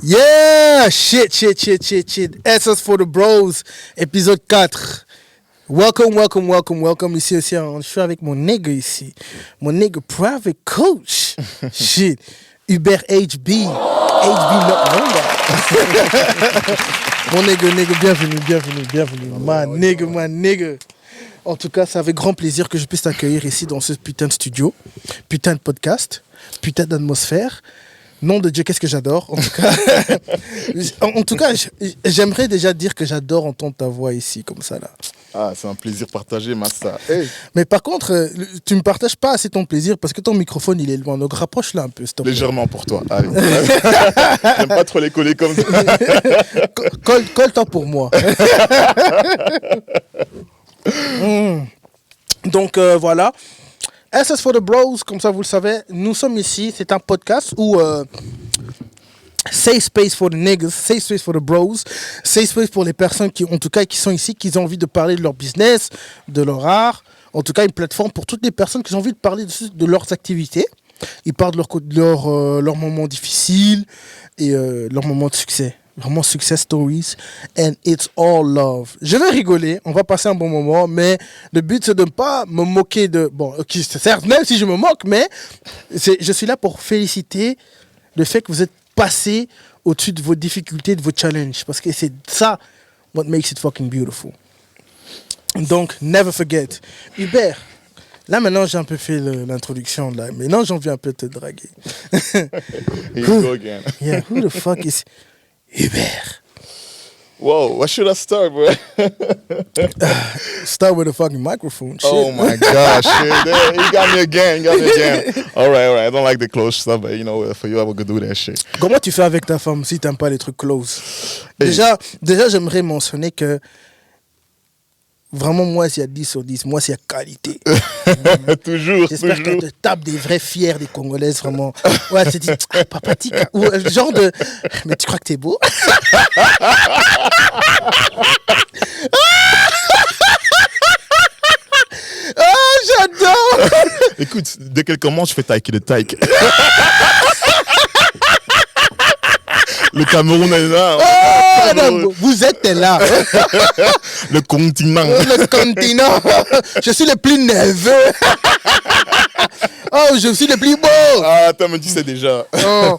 Yeah! Shit. SS for the Bros, épisode 4. Welcome. Ici aussi, je suis avec mon nigga ici. Mon nigga private coach. Shit. Hubert HB. HB not number. Mon nigga, bienvenue. My nigga. En tout cas, c'est avec grand plaisir que je puisse t'accueillir ici dans ce putain de studio, putain de podcast, putain d'atmosphère. Nom de Dieu, qu'est-ce que j'adore. En tout cas, j'aimerais déjà dire que j'adore entendre ta voix ici, comme ça, là. Ah, c'est un plaisir partagé, Massa. Hey. Mais par contre, tu ne me partages pas assez ton plaisir parce que ton microphone, il est loin. Donc, rapproche-le un peu, s'il te plaît. Légèrement pour toi. Allez. J'aime pas trop les coller comme ça. Colle-toi pour moi. Donc, voilà. SS for the Bros, comme ça vous le savez, nous sommes ici, c'est un podcast où safe space for the niggas, safe space for the bros, safe space pour les personnes qui, en tout cas, qui sont ici, qui ont envie de parler de leur business, de leur art, en tout cas une plateforme pour toutes les personnes qui ont envie de parler de leurs activités. Ils parlent de leurs moments difficiles et leurs moments de succès. Vraiment success stories and it's all love. Je vais rigoler, on va passer un bon moment, mais le but c'est de ne pas me moquer de... Bon, okay, certes, même si je me moque, mais je suis là pour féliciter le fait que vous êtes passé au-dessus de vos difficultés, de vos challenges, parce que c'est ça what makes it fucking beautiful. Donc, never forget. Hubert, là maintenant j'ai un peu fait l'introduction, là. Maintenant j'ai envie un peu de te draguer. Here you go again. Yeah, who the fuck is... Hubert. Whoa, where should I start, bro? Start with a fucking microphone. Shit. Oh my gosh, shit. You got me again. All right. I don't like the close stuff, but you know, for you, I would do that shit. Comment tu fais avec ta femme si t'aimes pas les trucs close? Déjà, j'aimerais mentionner que vraiment, moi, s'il y a 10 sur 10, moi, s'il y a qualité. Toujours. J'espère qu'elle te tape des vrais fiers des Congolaises, vraiment. Ouais, elle te dit, papa, tika. Ou genre de, mais tu crois que t'es beau? Ah, j'adore! Écoute, dès qu'elle commence, je fais taille de taille. Le Cameroun est là. Oh, non, vous êtes là. Le continent. Le continent. Je suis le plus nerveux. Oh, je suis le plus beau. Ah, attends, mais tu sais déjà. Oh.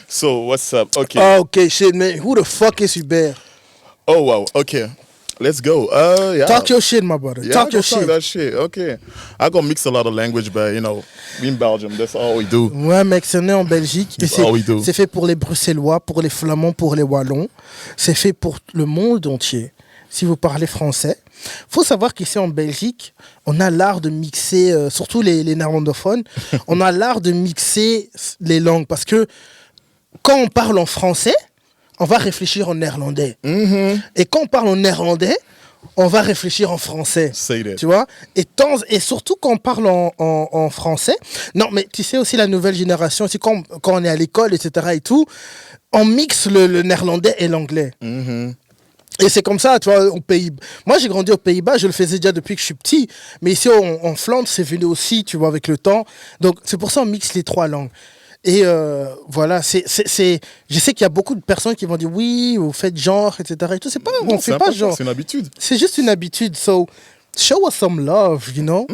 So, what's up? Okay. Oh, okay, shit, man. Who the fuck is Hubert? Oh, wow. Okay. Let's go. Yeah. Talk your shit, my brother. Yeah, Talk your talk shit. that shit. Okay. I gonna mix a lot of language, but you know, we in Belgium, that's all we do. Ouais, mec, c'est né en Belgique. Et c'est fait pour les Bruxellois, pour les Flamands, pour les Wallons. C'est fait pour le monde entier. Si vous parlez français, faut savoir qu'ici en Belgique, on a l'art de mixer, surtout les néerlandophones, on a l'art de mixer les langues. Parce que quand on parle en français, on va réfléchir en néerlandais. Mm-hmm. Et quand on parle en néerlandais, on va réfléchir en français. Say that. Tu vois? Et surtout quand on parle en français. Non, mais tu sais aussi la nouvelle génération, aussi quand on est à l'école, etc. et tout, on mixe le néerlandais et l'anglais. Mm-hmm. Et c'est comme ça, tu vois, au Pays-Bas. Moi, j'ai grandi aux Pays-Bas, je le faisais déjà depuis que je suis petit. Mais ici, en Flandre, c'est venu aussi, tu vois, avec le temps. Donc, c'est pour ça qu'on mixe les trois langues. Et voilà, je sais qu'il y a beaucoup de personnes qui vont dire oui, vous faites genre, etc. Et tout. C'est pas, Non, on fait pas genre. C'est une habitude. C'est juste une habitude. So, show us some love, you know.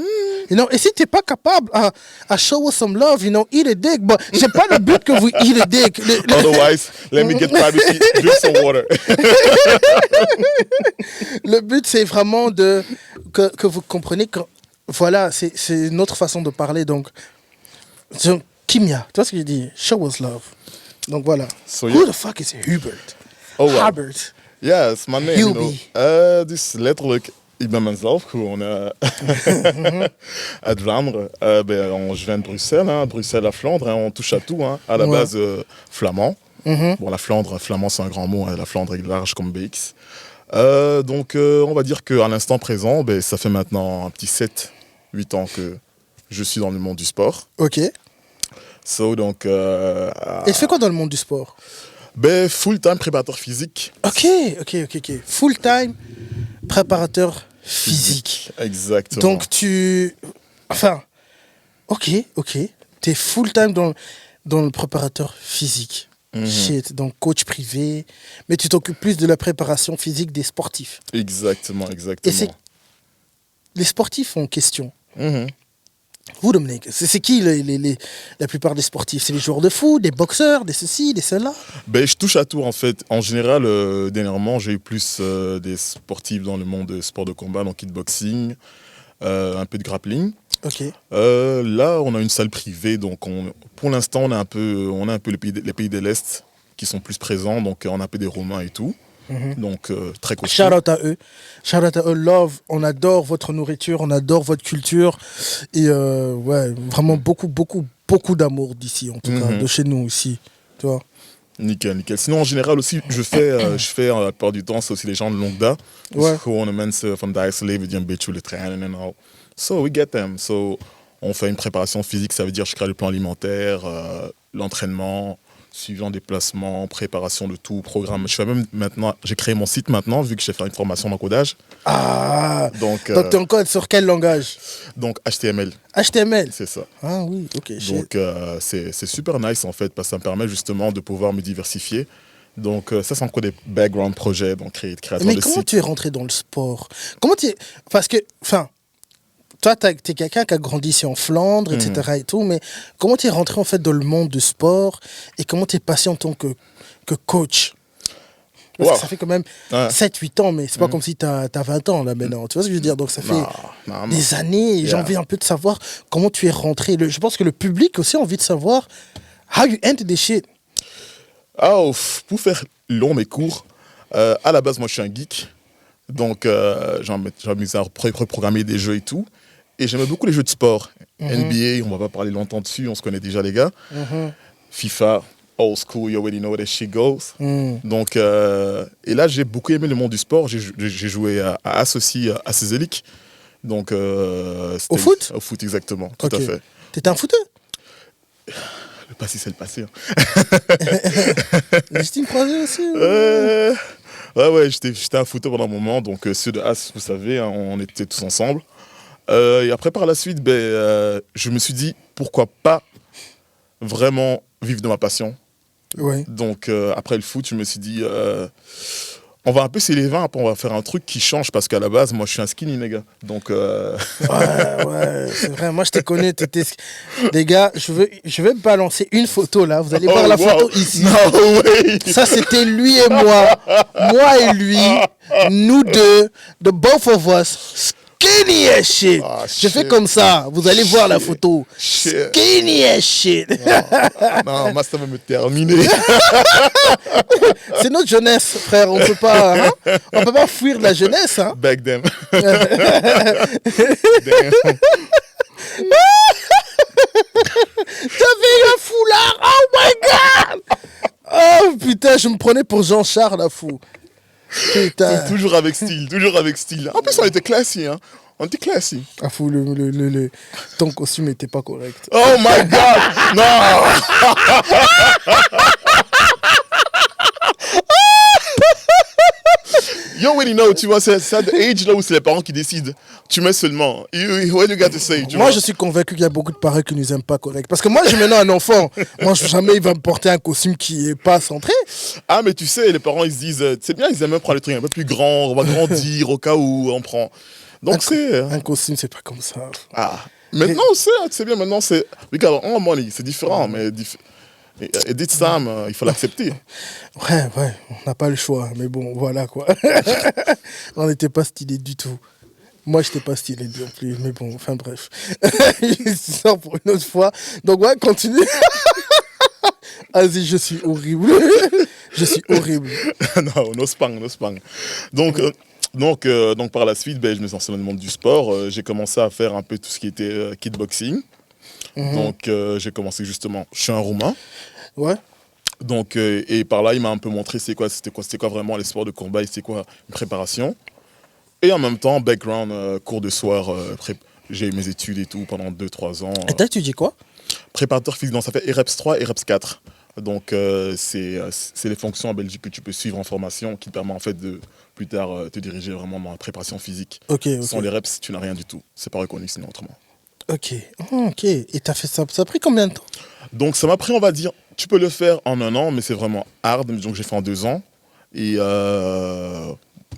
You know, et si t'es pas capable à show us some love, you know, eat a dick. But c'est pas le but que vous eat a dick. Otherwise, let me get privacy, drink some water. Le but, c'est vraiment que vous compreniez que, voilà, c'est une autre façon de parler. Donc Kimia, tu vois ce que je dis? Show us love. Donc voilà. So, Who the fuck is Hubert? Oh, wow. Hubert. Yeah, it's my name, you Hubie. know. Dus letterlijk, ik ben mezelf gewoon uit Vlaanderen. Je viens de Bruxelles, hein, Bruxelles à Flandre, hein, on touche à tout. Hein. À la base, flamand. Mm-hmm. Bon, flamand c'est un grand mot, hein, la Flandre est large comme BX. Donc, on va dire qu'à l'instant présent, ça fait maintenant un petit 7-8 ans que je suis dans le monde du sport. Ok. So, donc, Et tu fais quoi dans le monde du sport? Full-time préparateur physique. Ok. Full-time préparateur physique. Exactement. Donc ok. T'es full-time dans le préparateur physique. Shit, donc coach privé. Mais tu t'occupes plus de la préparation physique des sportifs. Exactement, Et exactement. c'est les sportifs en question. Mhm. Vous, Dominique, c'est qui la plupart des sportifs? C'est les joueurs de foot, des boxeurs, des ceci, des cela? Ben, je touche à tout en fait. En général, dernièrement, j'ai eu plus des sportifs dans le monde des sports de combat, donc kickboxing, un peu de grappling. Ok. Là, on a une salle privée, donc pour l'instant, on a un peu les pays de l'Est qui sont plus présents, donc on a un peu des Romains et tout. Donc très costaud. Shout out à eux. Shout out à eux. Love, on adore votre nourriture, on adore votre culture. Et ouais, vraiment beaucoup, beaucoup, beaucoup d'amour d'ici, en tout cas, de chez nous aussi. Tu vois? Nickel, nickel. Sinon, en général aussi, je fais la plupart du temps, c'est aussi les gens de Longda. Ouais. Gewoon de mensen van daar leven die een beetje willen trainen en al. So we get them. So on fait une préparation physique, ça veut dire je crée le plan alimentaire, l'entraînement, suivant des placements, préparation de tout, programme. J'ai créé mon site maintenant, vu que j'ai fait une formation d'encodage. Ah, Donc tu es encore sur quel langage? donc HTML, HTML. c'est ça. Ah oui, ok. Donc c'est super nice en fait, parce que ça me permet justement de pouvoir me diversifier. Donc ça c'est encore des background projets, donc créateur Mais de comment sites. tu es rentré dans le sport? Comment tu es... Parce que, enfin, toi, tu es quelqu'un qui a grandi ici en Flandre, etc. et tout, mais comment tu es rentré en fait dans le monde du sport et comment tu es passé en tant que coach? Parce Wow. que ça fait quand même Ouais. 7-8 ans, mais c'est pas comme si tu as 20 ans là maintenant. Tu vois ce que je veux dire? Donc ça fait Non, des années et j'ai envie un peu de savoir comment tu es rentré. Je pense que le public aussi a envie de savoir how you enter this shit. Pour faire long mais court, à la base moi je suis un geek, donc j'ai amusé à reprogrammer des jeux et tout, et j'aimais beaucoup les jeux de sport. NBA, on va pas parler longtemps dessus, on se connaît déjà les gars. FIFA, old school, you already know where this shit goes. Donc, et là j'ai beaucoup aimé le monde du sport, j'ai joué à AS aussi, à Cézélic. Donc, Au foot? Au foot exactement, tout Ok. à fait. T'étais un footeur? Le passé c'est le passé. Hein. Justine Croisé aussi? Ouais, j'étais un footeur pendant un moment, donc ceux de As, vous savez, hein, on était tous ensemble. Et après, par la suite, je me suis dit, pourquoi pas vraiment vivre de ma passion. Ouais. Donc, après le foot, je me suis dit, on va un peu s'élever, après on va faire un truc qui change, parce qu'à la base, moi, je suis un skinny, les gars. Donc, Ouais, c'est vrai. Moi, je t'ai connu. Les gars, je vais balancer une photo là. Vous allez voir la photo ici. No way. Ça, c'était lui et moi. Moi et lui. Nous deux. The both of us. Skinny as shit. Ah, Je fais shit. comme ça. Vous allez voir la photo. Shit. Skinny as shit. Non, moi, ça va me terminer. C'est notre jeunesse, frère. On peut pas, on peut pas fuir de la jeunesse. Hein. Back them. J'avais un foulard. Oh my god. Oh putain, je me prenais pour Jean-Charles, la fou. Putain. Toujours avec style, toujours avec style. En plus, on était classique, hein. On était classique. Ah fou, ton costume n'était pas correct. Oh my god! Non! You already know, tu vois, c'est ça, the age là où c'est les parents qui décident. Tu mets seulement. What you got to say, tu Moi, vois? je suis convaincu qu'il y a beaucoup de parents qui nous aiment pas correct. Parce que moi, j'ai maintenant un enfant. Moi, jamais il va me porter un costume qui est pas centré. Ah, mais tu sais, les parents, ils se disent, c'est bien, ils aiment bien prendre les trucs un peu plus grands, on va grandir au cas où on prend. Donc c'est... Un costume, c'est pas comme ça. Ah, maintenant, c'est bien, maintenant, c'est... Regarde, on money, c'est différent, mais... Edith Sam, il faut l'accepter. Ouais, on n'a pas le choix. Mais bon, voilà quoi. On n'était pas stylé du tout. Moi, je n'étais pas stylé non plus. Mais bon, enfin bref. C'est ça pour une autre fois. Donc ouais, continue. Vas-y, je suis horrible. Je suis horrible. Non, no spang. Donc par la suite, je me suis lancé dans le monde du sport. J'ai commencé à faire un peu tout ce qui était kickboxing. Donc j'ai commencé justement, je suis un Roumain. Ouais. Donc, et par là, il m'a un peu montré c'était quoi vraiment les sports de combat et c'était quoi une préparation. Et en même temps, background, cours de soir, j'ai eu mes études et tout pendant 2-3 ans. Et t'as étudié quoi? Préparateur physique, donc ça fait EREPS 3 et EREPS 4. Donc c'est les fonctions en Belgique que tu peux suivre en formation qui te permet en fait de plus tard te diriger vraiment dans la préparation physique. Ok. Sans les reps, tu n'as rien du tout. C'est pas reconnu sinon autrement. Ok. Oh, ok. Et t'as fait ça. Ça a pris combien de temps? Donc ça m'a pris, on va dire, Tu peux le faire en 1 an, mais c'est vraiment hard. Donc, j'ai fait en 2 ans. Et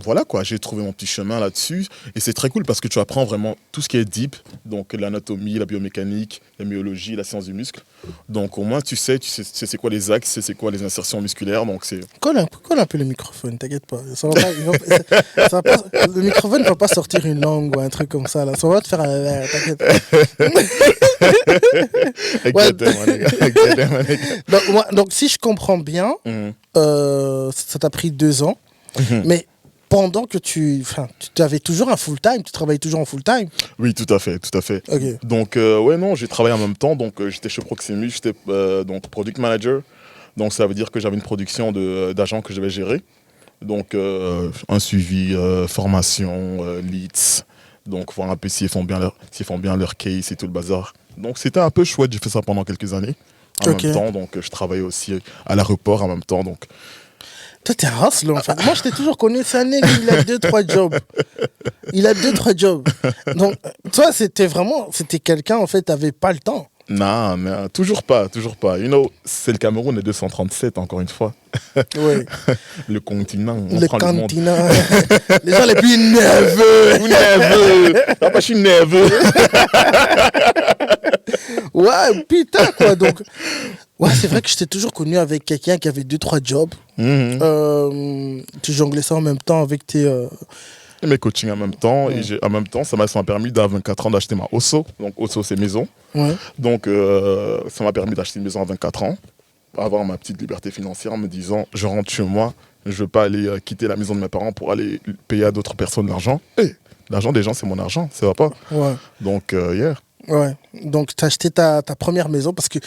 voilà quoi, j'ai trouvé mon petit chemin là-dessus. Et c'est très cool parce que tu apprends vraiment tout ce qui est deep. Donc, l'anatomie, la biomécanique, la myologie, la science du muscle. Donc, au moins, tu sais c'est quoi les axes, c'est quoi les insertions musculaires. Donc, c'est... Colle un peu le microphone, t'inquiète pas. Le microphone ne va pas sortir une langue ou un truc comme ça. Là. Ça va te faire un verre, t'inquiète pas. Donc, si je comprends bien, ça t'a pris 2 ans. Mais pendant que tu avais toujours un full-time, tu travaillais toujours en full-time? Oui, tout à fait. Okay. Donc, j'ai travaillé en même temps. Donc, j'étais chez Proximus, j'étais donc product manager. Donc, ça veut dire que j'avais une production d'agents que je devais gérer. Donc, un suivi, formation, leads. Donc, voir un peu s'ils font bien leur case et tout le bazar. Donc, c'était un peu chouette. J'ai fait ça pendant quelques années. En même temps, donc, je travaillais aussi à l'aéroport en même temps. Donc, toi, t'es un hustler, en fait. Moi, je t'ai toujours connu, c'est un nègre, il a 2-3 jobs. Donc, toi, c'était quelqu'un, en fait, t'avais pas le temps. Non, mais toujours pas. You know, c'est le Cameroun et 237, encore une fois. Oui. Le continent. Le continent. Les gens les plus nerveux. Non, pas je suis nerveux. Ouais, putain, quoi. Donc, ouais, c'est vrai que je t'ai toujours connu avec quelqu'un qui avait 2-3 jobs. Tu jonglais ça en même temps avec tes... Mes coachings en même temps. Et en même temps, ça m'a permis, à 24 ans, d'acheter ma Osso. Donc, Osso, c'est maison. Ouais. Donc, ça m'a permis d'acheter une maison à 24 ans. Avoir ma petite liberté financière en me disant, je rentre chez moi, je ne veux pas aller quitter la maison de mes parents pour aller payer à d'autres personnes l'argent. L'argent des gens, c'est mon argent, ça va pas. Ouais. Donc, yeah. Ouais. Donc, tu as acheté ta première maison parce que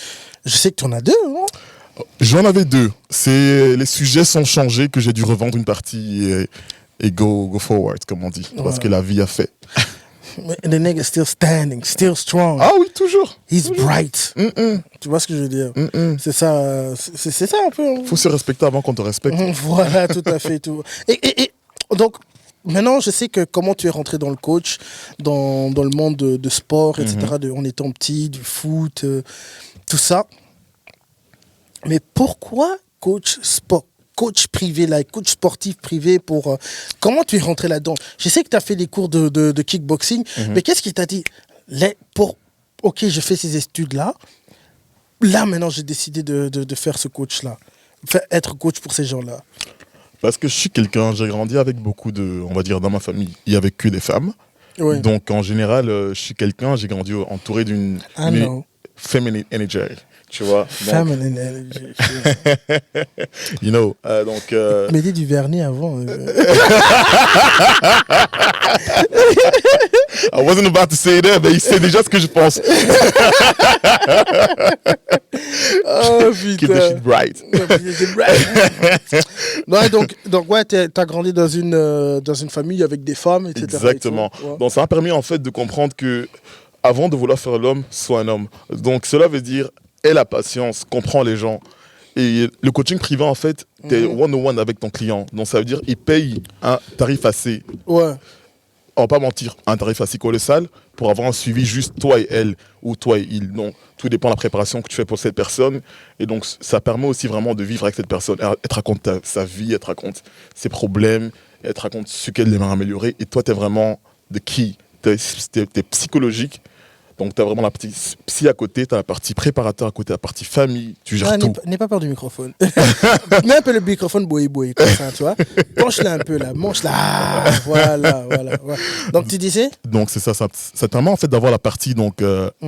je sais que tu en as 2, non? J'en avais 2. Les sujets sont changés, que j'ai dû revendre une partie et go forward, comme on dit. Parce que la vie a fait. The nigga still standing, still strong. Ah oui, toujours. He's bright. Tu vois ce que je veux dire? C'est ça, c'est ça un peu. Faut se respecter avant qu'on te respecte. Voilà, tout à fait. Tout. Et donc, maintenant, je sais que comment tu es rentré dans le coach, dans le monde de sport, etc., en étant petit, du foot, tout ça. Mais pourquoi coach sport? Coach privé, coach sportif privé pour... comment tu es rentré là-dedans? Je sais que tu as fait des cours de kickboxing, mais qu'est-ce qui t'a dit? Ok, je fais ces études-là. Là, maintenant, j'ai décidé de faire ce coach-là. Être coach pour ces gens-là. Parce que je suis quelqu'un, j'ai grandi avec beaucoup on va dire, dans ma famille, il n'y avait que des femmes. Ouais. Donc, en général, je suis quelqu'un, j'ai grandi entouré d'une feminine energy. Tu vois, feminine energy. You know, donc... Mets du vernis avant. I wasn't about to say that, mais il sait déjà ce que je pense. Oh putain. Keep the shit bright. Ouais, donc ouais, t'as grandi dans une famille avec des femmes, etc. Exactement. Ouais. Donc ça m'a permis en fait de comprendre que avant de vouloir faire l'homme, sois un homme. Donc cela veut dire aie la patience, comprends les gens. Et le coaching privé, en fait, t'es one-on-one avec ton client. Donc ça veut dire il paye un tarif assez... Ouais. On va pas mentir, un tarif assez colossal pour avoir un suivi juste toi et elle ou toi et il. Donc, tout dépend de la préparation que tu fais pour cette personne. Et donc, ça permet aussi vraiment de vivre avec cette personne. Elle te raconte sa vie, elle te raconte ses problèmes, elle te raconte ce qu'elle aimerait améliorer. Et toi, tu es vraiment the key. Tu es psychologique. Donc, tu as vraiment la partie psy à côté, tu as la partie préparateur à côté, la partie famille, tu gères tout. N'aie pas peur du microphone. Mets un peu le microphone boy, comme ça, tu vois. Penche-la un peu, là. Monche-la. Voilà. Donc, tu disais? Donc, c'est ça te permet en fait d'avoir la partie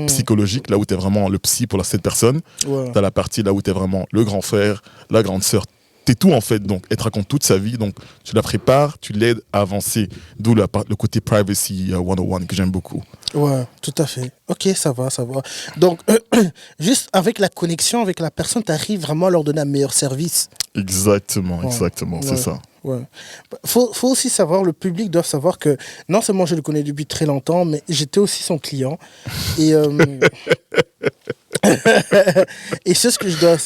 psychologique, là où tu es vraiment le psy pour cette personne. Ouais. Tu as la partie là où tu es vraiment le grand frère, la grande sœur. T'es tout en fait, donc elle te raconte toute sa vie, donc tu la prépares, tu l'aides à avancer, d'où le côté privacy 101 que j'aime beaucoup. Ouais, tout à fait. Ok, ça va. Donc, juste avec la connexion avec la personne, tu arrives vraiment à leur donner un meilleur service. Exactement, c'est ça. Ouais. Faut aussi savoir, le public doit savoir que non seulement je le connais depuis très longtemps, mais j'étais aussi son client. Et, et c'est ce que je dois...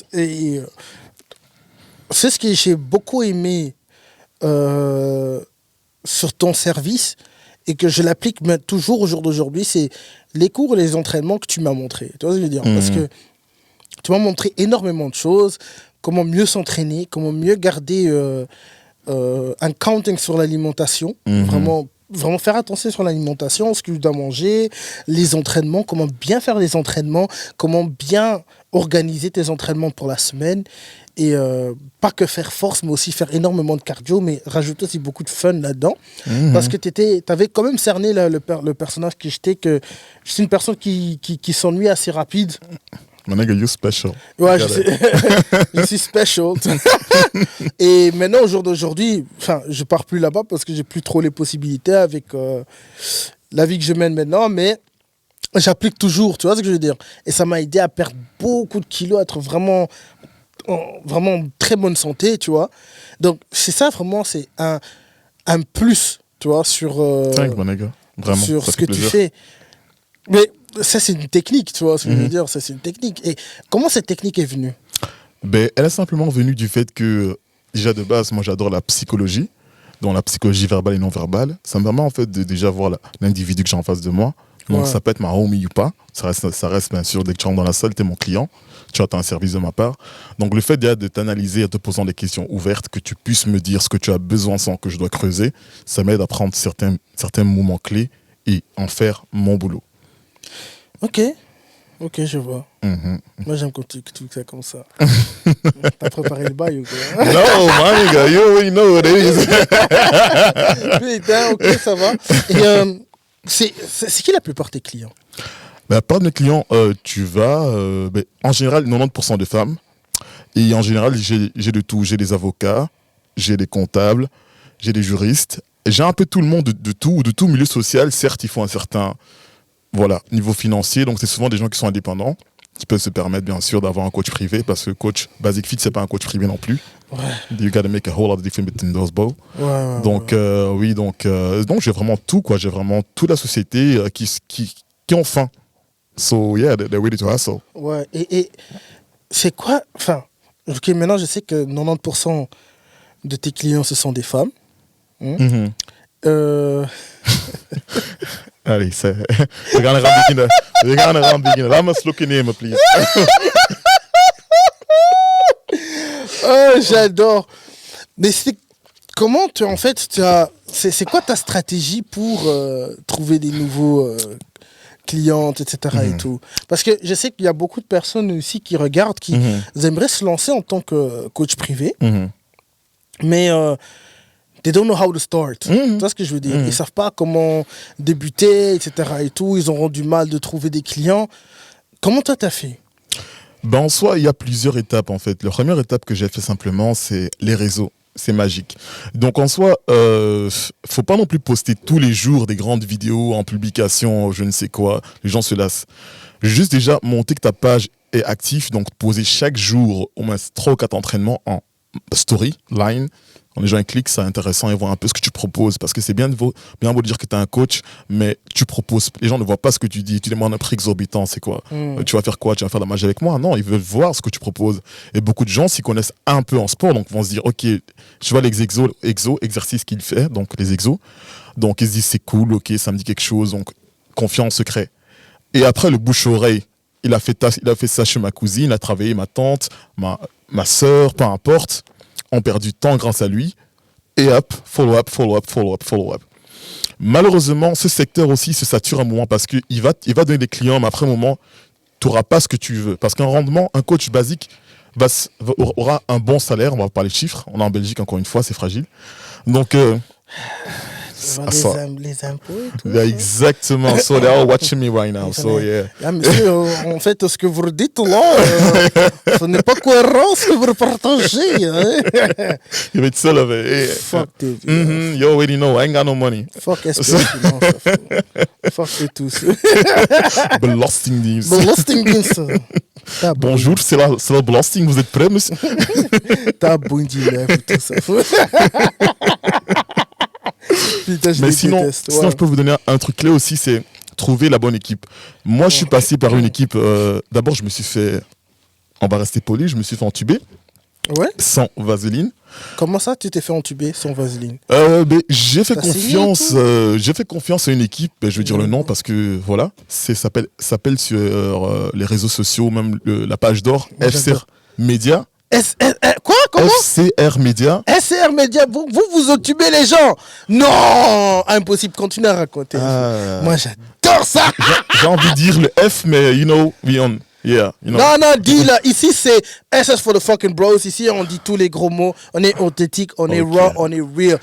c'est ce que j'ai beaucoup aimé sur ton service et que je l'applique toujours au jour d'aujourd'hui, c'est les cours et les entraînements que tu m'as montrés. Tu vois ce que je veux dire? Parce que tu m'as montré énormément de choses, comment mieux s'entraîner, comment mieux garder un counting sur l'alimentation, vraiment faire attention sur l'alimentation, ce que tu dois manger, les entraînements, comment bien faire les entraînements, comment bien organiser tes entraînements pour la semaine. Et pas que faire force, mais aussi faire énormément de cardio, mais rajouter aussi beaucoup de fun là-dedans. Parce que tu avais quand même cerné le personnage que j'étais, que je suis une personne qui s'ennuie assez rapide. My nigga, you special. Ouais, je suis special. Et maintenant, au jour d'aujourd'hui, je pars plus là-bas parce que j'ai plus trop les possibilités avec la vie que je mène maintenant, mais j'applique toujours, tu vois ce que je veux dire. Et ça m'a aidé à perdre beaucoup de kilos, à être vraiment en très bonne santé, tu vois. Donc, c'est ça, vraiment, c'est un plus, tu vois, sur, vraiment, sur ce que tu fais. Mais ça, c'est une technique, tu vois ce que je veux dire. Ça, c'est une technique. Et comment cette technique est venue? Ben, elle est simplement venue du fait que, déjà de base, moi, j'adore la psychologie, donc la psychologie verbale et non verbale. Ça me permet, en fait, de déjà voir l'individu que j'ai en face de moi. Donc, ça peut être ma homie ou pas. Ça reste, bien sûr, dès que tu rentres dans la salle, tu es mon client. Tu as un service de ma part. Donc, le fait déjà de t'analyser en te posant des questions ouvertes, que tu puisses me dire ce que tu as besoin sans que je dois creuser, ça m'aide à prendre certains moments clés et en faire mon boulot. Ok, je vois. Moi, j'aime quand tu fais comme ça. T'as préparé le bail ou quoi? No, my nigga, you already know what it is. Putain, ok, ça va. Et c'est qui la plupart de tes clients? La part de mes clients, tu vas, en général, 90% de femmes. Et en général, j'ai de tout. J'ai des avocats, j'ai des comptables, j'ai des juristes. Et j'ai un peu tout le monde de tout milieu social. Certes, il faut un certain niveau financier. Donc, c'est souvent des gens qui sont indépendants, qui peuvent se permettre, bien sûr, d'avoir un coach privé. Parce que coach Basic Fit, c'est pas un coach privé non plus. Ouais. You gotta make a whole lot of difference between those both. Ouais, donc, oui, donc j'ai vraiment tout, quoi. J'ai vraiment toute la société qui ont faim. So, yeah, they're ready to hustle. Ouais, et c'est quoi... Enfin, ok, maintenant, je sais que 90% de tes clients, ce sont des femmes. Allez, we're gonna run beginner. Let us look in him, please. Oh, j'adore. Mais comment tu, en fait, c'est quoi ta stratégie pour trouver des nouveaux clientes, etc. et tout? Parce que je sais qu'il y a beaucoup de personnes aussi qui regardent, qui aimeraient se lancer en tant que coach privé, mais they don't know how to start. Tu vois ce que je veux dire? Ils savent pas comment débuter, etc. et tout. Ils auront du mal de trouver des clients. Comment toi t'as fait? Ben, en soi, il y a plusieurs étapes, en fait. La première étape que j'ai fait simplement, c'est les réseaux. C'est magique. Donc, en soi, faut pas non plus poster tous les jours des grandes vidéos en publication, je ne sais quoi. Les gens se lassent. Juste déjà monter que ta page est active, donc poser chaque jour au moins 3 ou 4 entraînements en story, line. Quand les gens ils cliquent, c'est intéressant, ils voient un peu ce que tu proposes. Parce que c'est bien beau de dire que tu es un coach, mais tu proposes. Les gens ne voient pas ce que tu dis. Tu demandes un prix exorbitant, c'est quoi? Tu vas faire quoi? Tu vas faire de la magie avec moi? Non, ils veulent voir ce que tu proposes. Et beaucoup de gens s'y connaissent un peu en sport, donc vont se dire, ok, je vois les exercices qu'il fait, donc les exos. Donc ils se disent, c'est cool, ok, ça me dit quelque chose, donc confiance se crée. Et après, le bouche-oreille, il a fait ça chez ma cousine, il a travaillé ma tante, ma sœur, peu importe. On perd du temps grâce à lui. Et hop, follow-up. Malheureusement, ce secteur aussi se sature un moment parce qu'il va donner des clients, mais après un moment, tu n'auras pas ce que tu veux. Parce qu'un rendement, un coach basique aura un bon salaire. On va parler de chiffres. On est en Belgique, encore une fois, c'est fragile. Donc, les impôts et tout. Yeah, exactement. So they're all watching me right now. So yeah. Ah, monsieur, en fait, ce que vous dites là, ce n'est pas cohérent ce que vous partagez. Hein? You're still of it. Fuck it. You already know. I ain't got no money. Fuck SPF. Fuck eux tous. Belasting news. Bonjour, c'est la belasting. Vous êtes prêts, monsieur? T'as bon dilemme, tout ça. Putain, mais sinon, je peux vous donner un truc clé aussi, c'est trouver la bonne équipe. Moi, je suis passé par une équipe. D'abord, je me suis fait, on va rester poli, je me suis fait entuber. Ouais. Sans vaseline. Comment ça, tu t'es fait entuber sans vaseline? J'ai fait T'as signé confiance à une équipe, je vais dire le nom parce que voilà, s'appelle sur les réseaux sociaux, même la page d'or, Moi, FCR Media. Quoi? Comment? FCR Media. SCR Media, vous entubez les gens. Non, impossible, continue à raconter. Moi, j'adore ça. J'ai envie de dire le F, mais you know, yeah, you know. Non, dis là, ici c'est SS for the fucking bros. Ici on dit tous les gros mots. On est authentique, on est raw, on est real.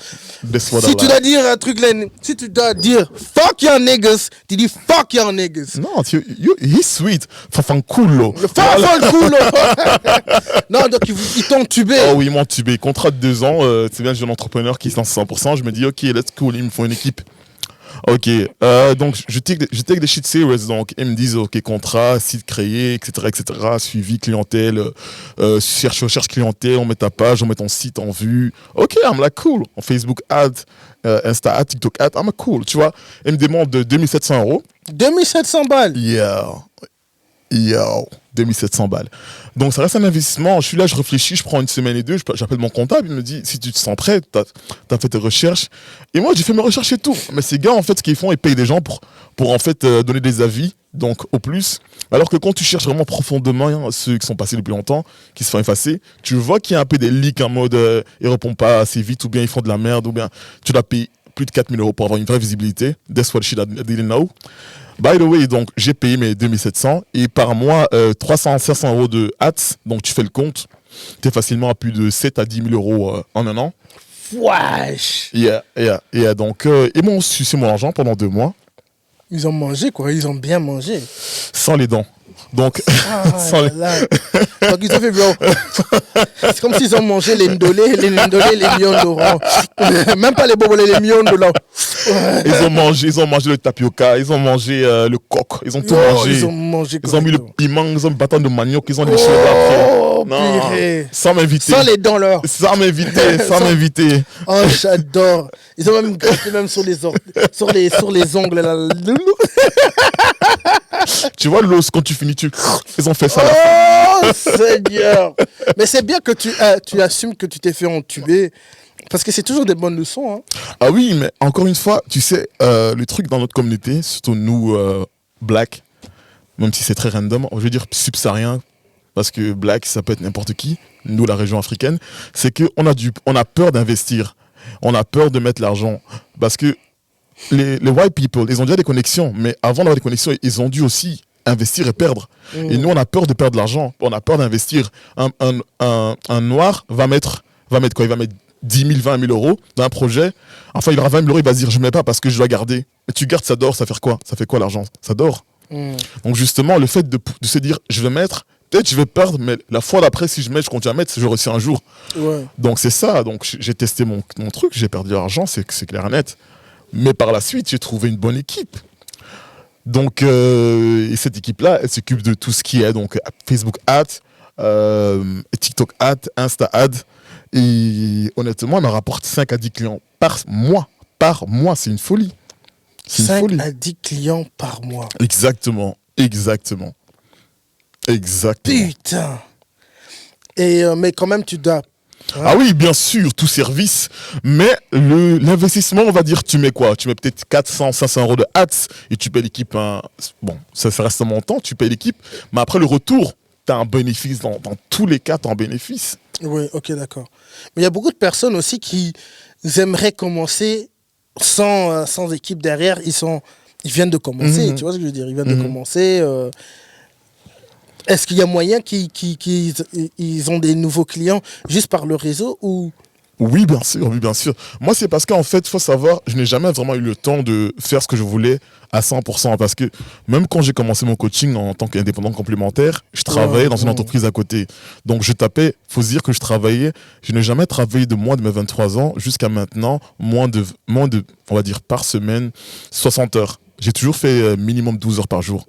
That's what I Si tu like. dois dire un truc là, si tu dois dire fuck your niggas, tu dis fuck your niggas. Non, he's sweet. Enfin, cool, là. Fuck cool. Non, donc ils t'ont tubé. Oh oui, ils m'ont tubé. Contrat de 2 ans. C'est bien, j'ai un entrepreneur qui se lance 100%. Je me dis, ok, let's go, ils me font une équipe. Ok, donc je take des shit serious, donc ils me disent ok, contrat, site créé, etc., suivi clientèle, recherche clientèle, on met ta page, on met ton site en vue. Ok, I'm like cool. En Facebook ad, Insta ad, TikTok ad, I'm cool, tu vois. Ils me demandent 2700 €. 2700 balles. Yo, 2700 balles. Donc ça reste un investissement. Je suis là, je réfléchis, je prends une semaine et deux, j'appelle mon comptable, il me dit si tu te sens prêt, t'as fait tes recherches. Et moi j'ai fait mes recherches et tout. Mais ces gars en fait ce qu'ils font, ils payent des gens pour en fait donner des avis, donc au plus. Alors que quand tu cherches vraiment profondément ceux qui sont passés depuis longtemps, qui se font effacer, tu vois qu'il y a un peu des leaks en mode ils répondent pas assez vite, ou bien ils font de la merde, ou bien tu dois payer plus de 4000 € pour avoir une vraie visibilité. That's what shit I didn't know. By the way, donc j'ai payé mes 2700 et par mois 300-500 € de hâte, donc tu fais le compte, tu es facilement à plus de 7 à 10 000 € en un an. Wesh. Yeah, donc ils m'ont sucé mon argent pendant 2 mois. Ils ont mangé quoi, ils ont bien mangé. Sans les dents. Donc, sans les... Donc ils ont fait bro. C'est comme s'ils ont mangé les ndolés, les mions d'orange. Même pas les bobolés, les mions de là. Ils ont mangé le tapioca, ils ont mangé le coq, ils ont tout mangé. Ils ont mangé. Ils ont mis le piment, ils ont mis le bâton de manioc, ils ont léché après. Non, purée. sans m'inviter. Sans les dents là. Sans m'inviter. Oh, j'adore. Ils ont même gratté même sur les ongles là. Tu vois l'os quand tu finis, ils ont fait ça. Là. Oh Seigneur. Mais c'est bien que tu assumes que tu t'es fait entuber. Parce que c'est toujours des bonnes leçons. Hein. Ah oui, mais encore une fois, tu sais, le truc dans notre communauté, surtout nous, black, même si c'est très random, je veux dire subsaharien, parce que black, ça peut être n'importe qui, nous, la région africaine, c'est qu'on a peur d'investir. On a peur de mettre l'argent. Parce que les white people, ils ont déjà des connexions, mais avant d'avoir des connexions, ils ont dû aussi investir et perdre. Et nous, on a peur de perdre de l'argent, on a peur d'investir. Un noir va mettre quoi? Il va mettre 10 000, 20 000 € dans un projet. Enfin, il aura 20 000 €, il va se dire, je ne mets pas parce que je dois garder. Mais tu gardes, ça dort, ça fait quoi? Ça fait quoi l'argent? Ça dort. Donc justement, le fait de se dire, je vais mettre, peut-être je vais perdre, mais la fois d'après, si je mets, je continue à mettre, je réussis un jour. Ouais. Donc c'est ça. Donc j'ai testé mon truc, j'ai perdu de l'argent, c'est clair et net. Mais par la suite, j'ai trouvé une bonne équipe. Donc, et cette équipe-là, elle s'occupe de tout ce qui est donc Facebook Ads, TikTok Ads, Insta Ads. Et honnêtement, elle me rapporte 5 à 10 clients par mois. Par mois, c'est une folie. 5 à 10 clients par mois. Exactement. Putain. Et mais quand même, tu dois... Ouais. Ah oui, bien sûr, tout service. Mais l'investissement, on va dire, tu mets quoi? Tu mets peut-être 400, 500 € de hats et tu payes l'équipe. Bon, ça reste un montant, tu payes l'équipe. Mais après le retour, tu as un bénéfice. Dans tous les cas, tu as un bénéfice. Oui, ok, d'accord. Mais il y a beaucoup de personnes aussi qui aimeraient commencer sans équipe derrière. Ils viennent de commencer, tu vois ce que je veux dire? Ils viennent de commencer. Est-ce qu'il y a moyen qu'ils ont des nouveaux clients juste par le réseau ou... Oui, bien sûr. Moi, c'est parce qu'en fait, il faut savoir, je n'ai jamais vraiment eu le temps de faire ce que je voulais à 100%. Parce que même quand j'ai commencé mon coaching en tant qu'indépendant complémentaire, je travaillais dans une entreprise à côté. Donc, je tapais, il faut se dire que je travaillais. Je n'ai jamais travaillé de moins de mes 23 ans jusqu'à maintenant, moins de, on va dire, par semaine, 60 heures. J'ai toujours fait minimum 12 heures par jour.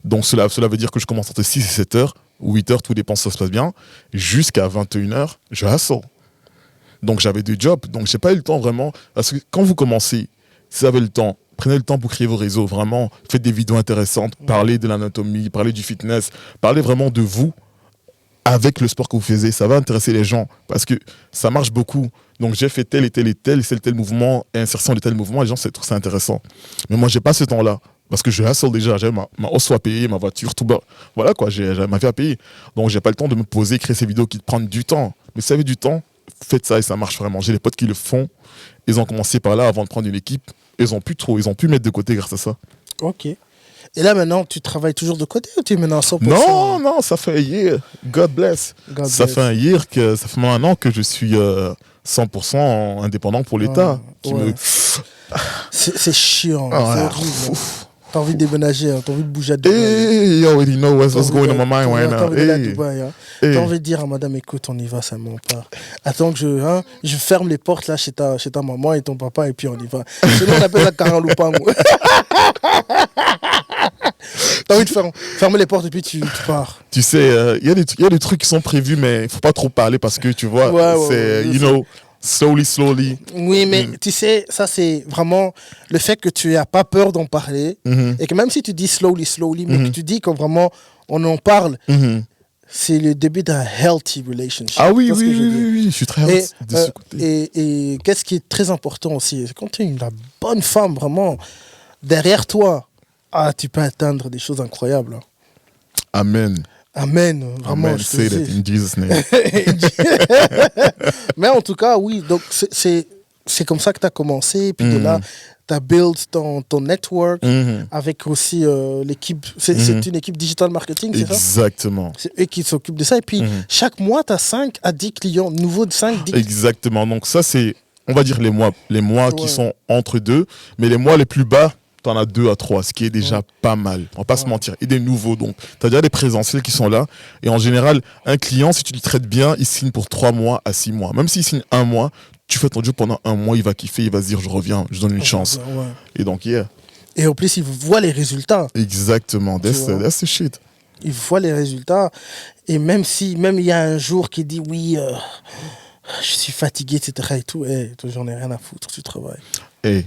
Donc cela veut dire que je commence entre 6 et 7 heures, ou 8 heures, tout dépend si ça se passe bien, jusqu'à 21 heures, je hustle. Donc j'avais 2 jobs, donc j'ai pas eu le temps vraiment, parce que quand vous commencez, si vous avez le temps, prenez le temps pour créer vos réseaux, vraiment, faites des vidéos intéressantes, parlez de l'anatomie, parlez du fitness, parlez vraiment de vous, avec le sport que vous faisiez, ça va intéresser les gens parce que ça marche beaucoup. Donc j'ai fait tel et tel et tel mouvement, et insertion de tel mouvement, les gens trouvent ça intéressant. Mais moi, j'ai pas ce temps-là parce que je hustle déjà, j'ai ma hausse à payer, ma voiture, tout bas. Voilà quoi, j'ai ma vie à payer. Donc j'ai pas le temps de me poser, créer ces vidéos qui prennent du temps. Mais si vous avez du temps, faites ça et ça marche vraiment. J'ai des potes qui le font. Ils ont commencé par là avant de prendre une équipe. Ils ont pu mettre de côté grâce à ça. Ok. Et là, maintenant, tu travailles toujours de côté ou tu es maintenant à 100%? Non, ça fait un year. God bless. Ça fait maintenant un an que je suis 100% indépendant pour l'État. C'est chiant. Ah, c'est horrible. T'as envie de déménager, hein, t'as envie de bouger à Dubaï. Hey, you already know what's going on my mind right T'as now. envie d'aller à Dubaï. Hein. T'as envie de dire à madame, écoute, on y va, ça m'en part. Attends que je ferme les portes là chez ta maman et ton papa et puis on y va. Sinon, on appelle ça Karanloupango. T'as envie de fermer les portes et puis tu pars. Tu sais, il y a des trucs qui sont prévus, mais il faut pas trop parler parce que tu vois, slowly. Oui, mais tu sais, ça c'est vraiment le fait que tu n'as pas peur d'en parler et que même si tu dis slowly, mais que tu dis que vraiment on en parle, c'est le début d'un healthy relationship. Ah oui, je suis très healthy de ce côté. Et qu'est-ce qui est très important aussi, c'est quand tu es une bonne femme vraiment derrière toi, tu peux atteindre des choses incroyables. Amen. Amen, vraiment. Amen. Say that in Jesus' name. Mais en tout cas, oui, donc c'est comme ça que tu as commencé. Et puis de là, tu as build ton network avec aussi l'équipe. C'est une équipe digital marketing, c'est ça? Exactement. C'est eux qui s'occupent de ça. Et puis, chaque mois, tu as 5 à 10 clients nouveaux de 5, 10 Exactement. Donc ça, c'est, on va dire les mois qui sont entre deux. Mais les mois les plus bas, tu en as 2 à 3, ce qui est déjà pas mal. On va pas se mentir. Et des nouveaux. Donc, tu as déjà des présentiels qui sont là. Et en général, un client, si tu le traites bien, il signe pour 3 mois à 6 mois. Même s'il signe 1 mois, tu fais ton job pendant 1 mois, il va kiffer, il va se dire, je reviens, je donne une chance. Ouais. Et donc, Et en plus, il voit les résultats. Exactement. That's the shit. Il voit les résultats. Et même il y a un jour qui dit, oui, je suis fatigué, etc. et tout, j'en ai rien à foutre, tu travailles. Hey.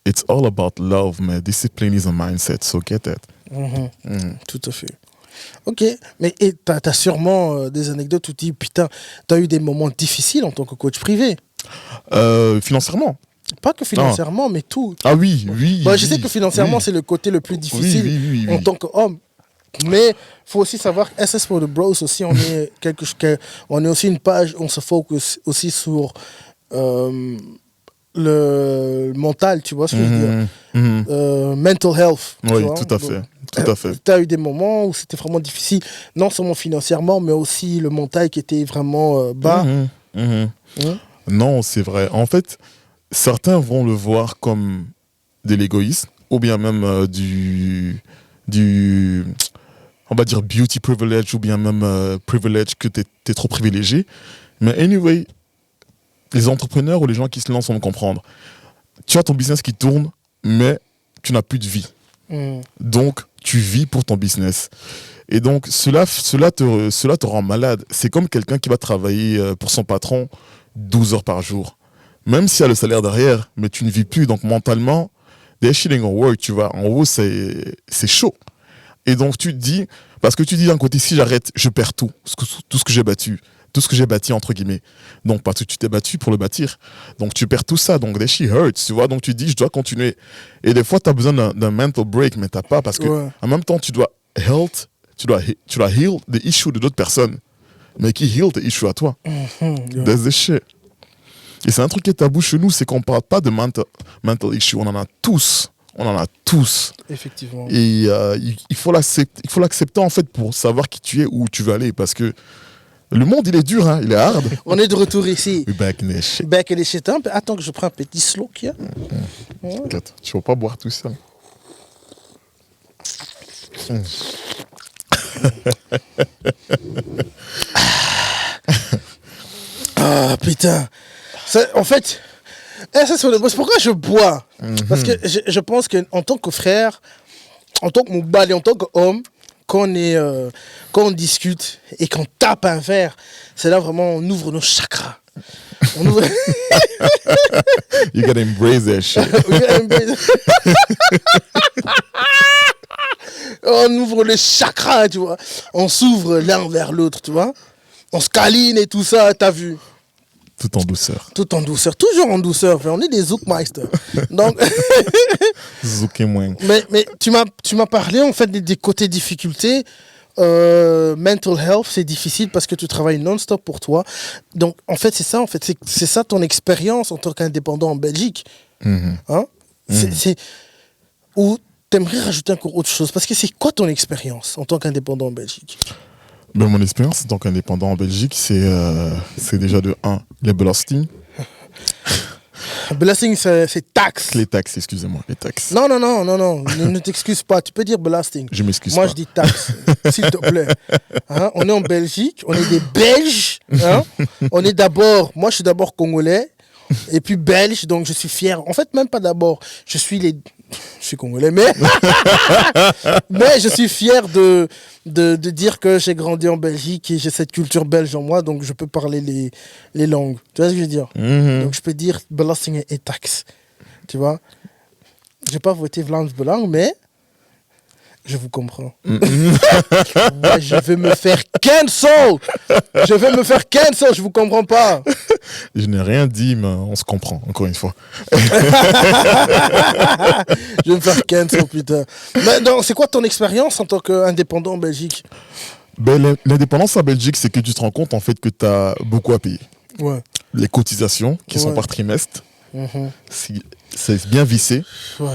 It's all about love, man. Discipline is a mindset, so get that. Tout à fait. Ok, mais t'as sûrement des anecdotes où tu dis, putain, t'as eu des moments difficiles en tant que coach privé. Financièrement. Pas que financièrement, mais tout. Ah oui. Je sais que financièrement, c'est le côté le plus difficile en tant qu'homme. Mais il faut aussi savoir, SS for the Bros aussi, on est aussi une page, on se focus aussi sur le mental, tu vois ce que je veux dire. Mental health. Oui, tout à fait. Tu as eu des moments où c'était vraiment difficile, non seulement financièrement, mais aussi le mental qui était vraiment bas. Non, c'est vrai. En fait, certains vont le voir comme de l'égoïsme, ou bien même du on va dire beauty privilege, ou bien même privilege que t'es trop privilégié. Mais anyway, les entrepreneurs ou les gens qui se lancent vont me comprendre. Tu as ton business qui tourne, mais tu n'as plus de vie. Donc, tu vis pour ton business. Et donc, cela te rend malade. C'est comme quelqu'un qui va travailler pour son patron 12 heures par jour. Même s'il y a le salaire derrière, mais tu ne vis plus. Donc, mentalement, they're shitting on work, tu vois. En gros, c'est chaud. Et donc, tu te dis, parce que tu dis d'un côté, si j'arrête, je perds tout ce que j'ai battu. Tout ce que j'ai bâti, entre guillemets. Donc, parce que tu t'es battu pour le bâtir. Donc, tu perds tout ça. Donc, that shit hurts, tu vois. Donc, tu te dis, je dois continuer. Et des fois, tu as besoin d'un mental break, mais tu n'as pas. Parce que en même temps, tu dois heal the issue de d'autres personnes. Mais qui heal the issue à toi. That's the shit. Et c'est un truc qui est tabou chez nous, c'est qu'on ne parle pas de mental issue. On en a tous. Effectivement. Et il faut l'accepter, en fait, pour savoir qui tu es, où tu veux aller. Parce que le monde, il est dur, hein, il est hard. On est de retour ici. We're back in this shit. Back in this shit. Attends que je prends un petit slow qui a. Tu ne vas pas boire tout ça. Ah, putain. En fait, c'est pourquoi je bois. Parce que je pense qu'en tant que frère, en tant que moubal et en tant qu'homme, quand on discute et qu'on tape un verre, c'est là vraiment on ouvre nos chakras. You gotta embrace that shit. On ouvre les chakras, tu vois. On s'ouvre l'un vers l'autre, tu vois. On se câline et tout ça, t'as vu. Tout en douceur. Tout en douceur, toujours en douceur. On est des Zoukmeister. Donc, Zouké moins. mais tu m'as parlé en fait des côtés difficultés. Mental health, c'est difficile parce que tu travailles non-stop pour toi. Donc, en fait, c'est ça. En fait, c'est ça ton expérience en tant qu'indépendant en Belgique. Hein? Ou t'aimerais rajouter encore autre chose? Parce que c'est quoi ton expérience en tant qu'indépendant en Belgique? Ben, mon expérience en tant qu'indépendant en Belgique, c'est déjà de 1, les belastings. Belasting, c'est taxe. Les taxes, excusez-moi, les taxes. Non, ne t'excuse pas. Tu peux dire belasting. Je m'excuse Moi, pas. je dis taxe, s'il te plaît. Hein? On est en Belgique, on est des Belges. Hein? On est d'abord, moi, je suis d'abord congolais. Et puis belge, donc je suis fier. En fait, même pas d'abord. Je suis congolais, mais je suis fier de dire que j'ai grandi en Belgique et j'ai cette culture belge en moi, donc je peux parler les langues. Tu vois ce que je veux dire? Donc je peux dire belasting et taxe. Tu vois? J'ai pas voté Vlaams Belang, mais je vous comprends. Moi, je vais me faire cancel. Je vous comprends pas. Je n'ai rien dit, mais on se comprend, encore une fois. Je vais me faire cancel, putain. Mais non, c'est quoi ton expérience en tant qu'indépendant en Belgique? Ben, l'indépendance en Belgique, c'est que tu te rends compte en fait que tu as beaucoup à payer. Ouais. Les cotisations qui sont par trimestre, c'est bien vissé. Ouais.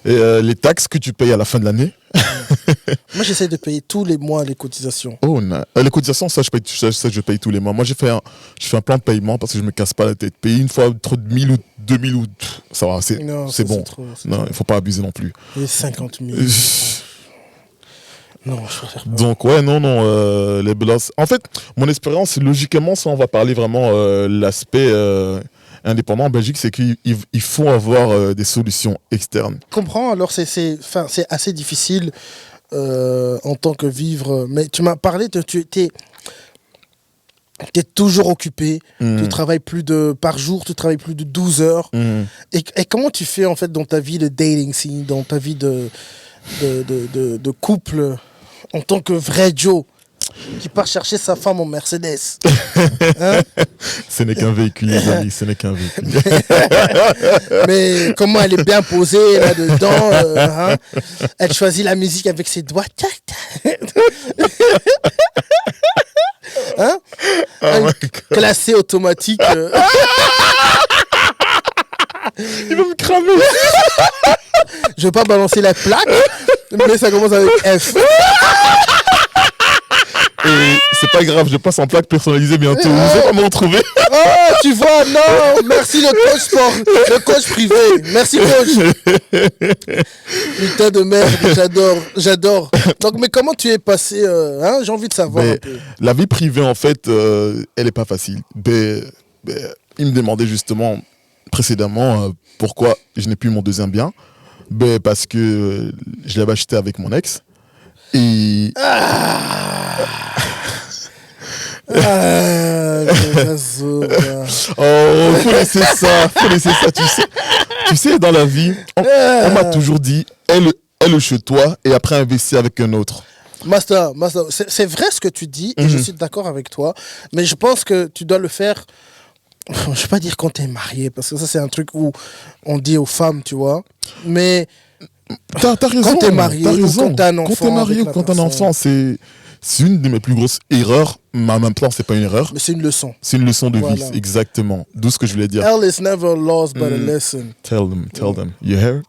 Et les taxes que tu payes à la fin de l'année. Moi, j'essaie de payer tous les mois les cotisations. Oh, les cotisations, ça, je paye tous les mois. Moi, je fais un plan de paiement parce que je me casse pas la tête. Payer une fois trop de 1000 ou 2000 ou ça va, c'est bon. Non, il faut pas abuser non plus. Et 50 000. Non, je préfère pas. Donc, ouais, non, les blas. En fait, mon expérience, logiquement, si on va parler vraiment l'aspect indépendant en Belgique, c'est qu'il faut avoir des solutions externes. Je comprends, alors c'est assez difficile en tant que vivre. Mais tu m'as parlé, tu es toujours occupé, tu travailles par jour, tu travailles plus de 12 heures. Et comment tu fais en fait dans ta vie de dating scene, dans ta vie de couple, en tant que vrai Joe qui part chercher sa femme en Mercedes? Hein? Ce n'est qu'un véhicule, les amis, ce n'est qu'un véhicule. Mais comment elle est bien posée là-dedans, hein? Elle choisit la musique avec ses doigts. Hein? Classé automatique. Il va me cramer. Je vais pas balancer la plaque, mais ça commence avec F. Et c'est pas grave, je passe en plaque personnalisée bientôt. Vous allez pas me retrouver. Oh, tu vois, non, merci le coach privé. Merci coach. Putain de merde, j'adore. Donc, mais comment tu es passé, hein? J'ai envie de savoir un peu. La vie privée, en fait, elle est pas facile. Il me demandait justement précédemment pourquoi je n'ai plus mon deuxième bien. Parce que je l'avais acheté avec mon ex. Et... faut laisser ça, tu sais, dans la vie, on m'a toujours dit, aie-le chez toi et après investir avec un autre. Master, c'est vrai ce que tu dis et je suis d'accord avec toi, mais je pense que tu dois le faire, je ne vais pas dire quand tu es marié, parce que ça c'est un truc où on dit aux femmes, tu vois, mais t'as raison, quand tu es marié, ou quand tu as un enfant, quand tu es marié ou quand tu as un enfant, c'est une de mes plus grosses erreurs, mais en même temps, c'est pas une erreur. Mais c'est une leçon. C'est une leçon de vie, exactement. D'où ce que je voulais dire. Hell is never lost but a lesson. Tell them. You hear?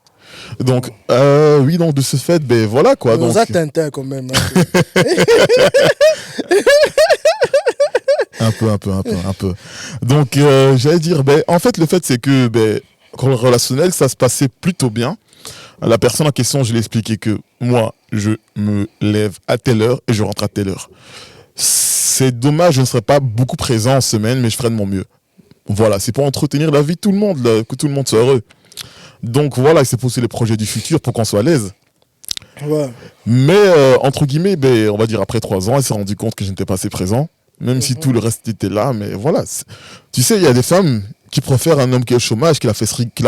Donc, oui, donc de ce fait, voilà quoi. On donc... a Tintin quand même. Un peu. Donc, j'allais dire, en fait, le fait, c'est que, quand le relationnel, ça se passait plutôt bien. La personne en question, je lui ai expliqué que moi, je me lève à telle heure et je rentre à telle heure. C'est dommage, je ne serai pas beaucoup présent en semaine, mais je ferai de mon mieux. Voilà, c'est pour entretenir la vie de tout le monde, là, que tout le monde soit heureux. Donc voilà, c'est pour aussi les projets du futur, pour qu'on soit à l'aise. Ouais. Mais, entre guillemets, on va dire après 3 ans, elle s'est rendue compte que je n'étais pas assez présent, même si tout le reste était là. Mais voilà, tu sais, il y a des femmes qui préfèrent un homme qui est au chômage, qui la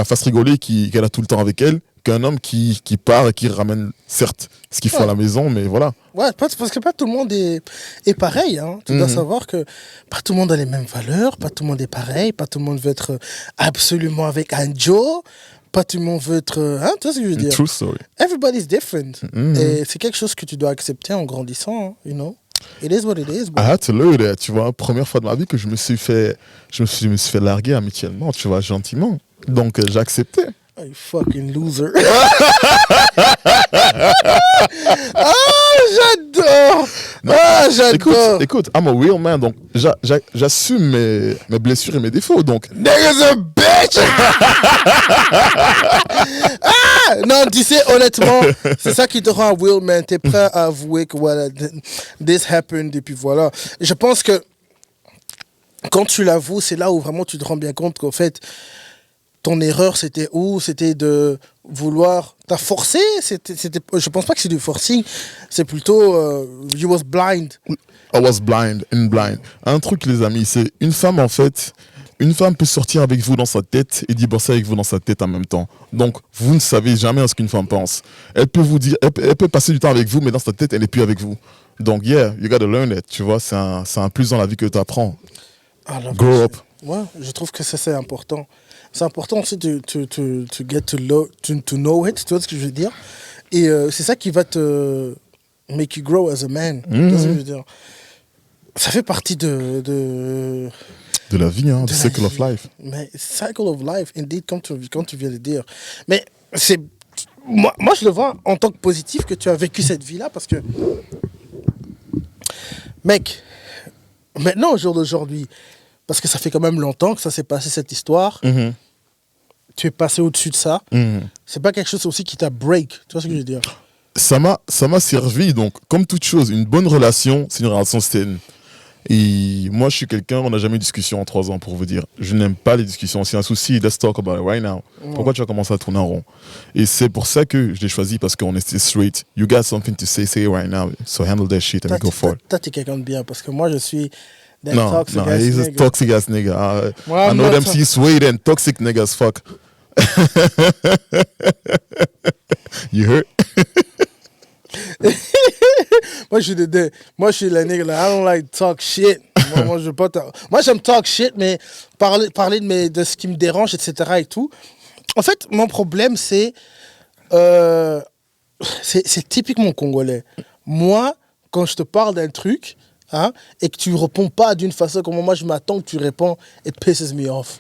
fasse rigoler, qu'elle a tout le temps avec elle, qu'un homme qui part et qui ramène, certes, ce qu'il faut à la maison, mais voilà. Ouais, parce que pas tout le monde est pareil. Hein. Tu dois savoir que pas tout le monde a les mêmes valeurs, pas tout le monde est pareil, pas tout le monde veut être absolument avec un Joe, pas tout le monde veut être... Hein, tu vois ce que je veux dire? True story. Everybody's different. Et c'est quelque chose que tu dois accepter en grandissant, hein, you know? It is what it is. I had to learn that, tu vois, première fois de ma vie que je me suis fait larguer amicalement, tu vois, gentiment. Donc, j'ai accepté. Oh, you fucking loser. Ah, j'adore. Ah, j'adore. Écoute, I'm a real man, donc j'assume mes blessures et mes défauts, donc... Nigga's a bitch. Ah, non, tu sais, honnêtement, c'est ça qui te rend un real man. T'es prêt à avouer que voilà, this happened, et puis voilà. Je pense que quand tu l'avoues, c'est là où vraiment tu te rends bien compte qu'en fait, ton erreur, c'était où? C'était de vouloir... T'as forcé? Je pense pas que c'est du forcing. C'est plutôt... you was blind. I was blind. Un truc, les amis, c'est une femme, en fait... Une femme peut sortir avec vous dans sa tête et divorcer avec vous dans sa tête en même temps. Donc, vous ne savez jamais ce qu'une femme pense. Elle peut vous dire... Elle peut passer du temps avec vous, mais dans sa tête, elle n'est plus avec vous. Donc, yeah, you gotta learn it. Tu vois, c'est un plus dans la vie que tu apprends. Grow up. Ouais, je trouve que ça, c'est important. C'est important aussi to get to know it, tu vois ce que je veux dire. Et c'est ça qui va te make you grow as a man. Tu vois ce que je veux dire. Ça fait partie de la vie, hein, the cycle of life. Mais cycle of life, indeed, quand tu viens de dire. Mais c'est moi, je le vois en tant que positif que tu as vécu cette vie-là parce que, mec, maintenant, au jour d'aujourd'hui, parce que ça fait quand même longtemps que ça s'est passé cette histoire. Tu es passé au-dessus de ça. C'est pas quelque chose aussi qui t'a break. Tu vois ce que je veux dire? Ça m'a servi. Donc, comme toute chose, une bonne relation, c'est une relation saine. Et moi, je suis quelqu'un, on n'a jamais eu de discussion en 3 ans, pour vous dire. Je n'aime pas les discussions. C'est un souci, let's talk about it right now. Pourquoi tu as commencé à tourner en rond? Et c'est pour ça que je l'ai choisi, parce qu'on est straight. You got something to say it right now. So handle that shit and go for it. Toi, t'es quelqu'un de bien, parce que moi, je suis... No, he's a toxic ass nigga. I know them see sweet and toxic niggas fuck. You heard? Moi, je suis la nigga, I don't like talk shit. Moi, j'aime talk shit, mais parler de ce qui me dérange, etc. et tout. En fait, mon problème, c'est typiquement congolais. Moi, quand je te parle d'un truc, hein, et que tu réponds pas d'une façon comme moi je m'attends que tu réponds, it pisses me off.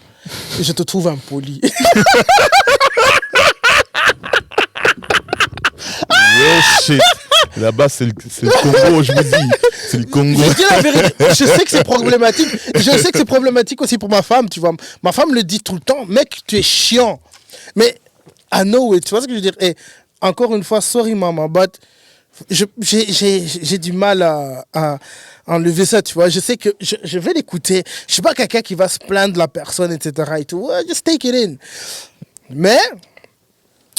Et je te trouve impoli. Real shit. Là-bas, c'est le Congo, je vous dis. C'est le Congo. Je dis la vérité. Je sais que c'est problématique. Je sais que c'est problématique aussi pour ma femme, tu vois. Ma femme le dit tout le temps. Mec, tu es chiant. Mais, I know it. Tu vois ce que je veux dire? Et encore une fois, sorry, maman, but j'ai du mal à enlever ça, tu vois. Je sais que je vais l'écouter. Je suis pas quelqu'un qui va se plaindre de la personne, etc. et tout. Just take it in. Mais,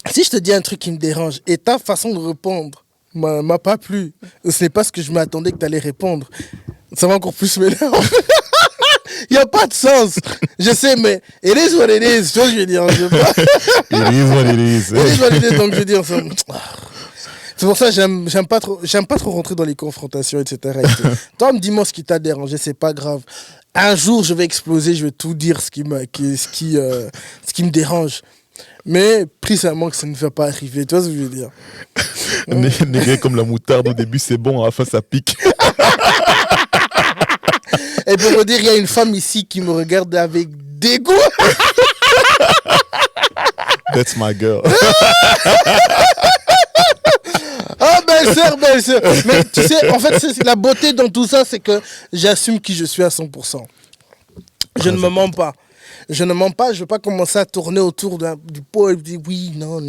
si je te dis un truc qui me dérange et ta façon de répondre m'a pas plu, ce n'est pas ce que je m'attendais que tu allais répondre, ça va encore plus m'énerver. Il n'y a pas de sens. Je sais, mais it is what it is. Tu vois, je veux dire. It is what it is. It is what it is. Donc, je veux dire, c'est pour ça que j'aime pas trop rentrer dans les confrontations, etc. Toi, dis-moi ce qui t'a dérangé, c'est pas grave. Un jour, je vais exploser, je vais tout dire ce qui me dérange. Mais précisément que ça ne va pas arriver, tu vois ce que je veux dire. Négé comme la moutarde au début, c'est bon, à la fin ça pique. Et pour vous dire, il y a une femme ici qui me regarde avec dégoût. That's my girl. Ah, belle-sœur. Mais tu sais, en fait, la beauté dans tout ça, c'est que j'assume qui je suis à 100%. Je ne me mens pas. Je ne mens pas, je ne veux pas commencer à tourner autour du pot et dire oui, non,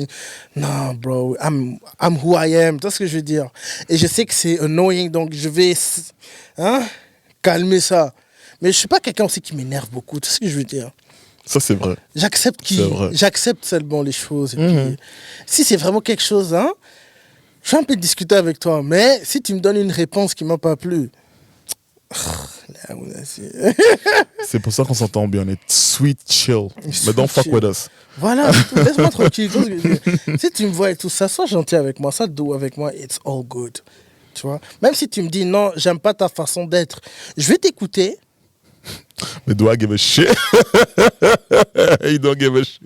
bro, I'm who I am. Tu vois ce que je veux dire? Et je sais que c'est annoying, donc je vais calmer ça. Mais je ne suis pas quelqu'un aussi qui m'énerve beaucoup. Tu vois ce que je veux dire? Ça, c'est vrai. J'accepte seulement les choses. Et puis, si c'est vraiment quelque chose, hein, je vais un peu discuter avec toi. Mais si tu me donnes une réponse qui ne m'a pas plu, C'est pour ça qu'on s'entend bien. On est sweet, chill. Mais don't fuck with us. Voilà, laisse-moi tranquille. Si tu me vois et tout ça, sois gentil avec moi, sois doux avec moi, it's all good. Tu vois? Même si tu me dis non, j'aime pas ta façon d'être, je vais t'écouter. Mais do I give a shit? You don't give a shit.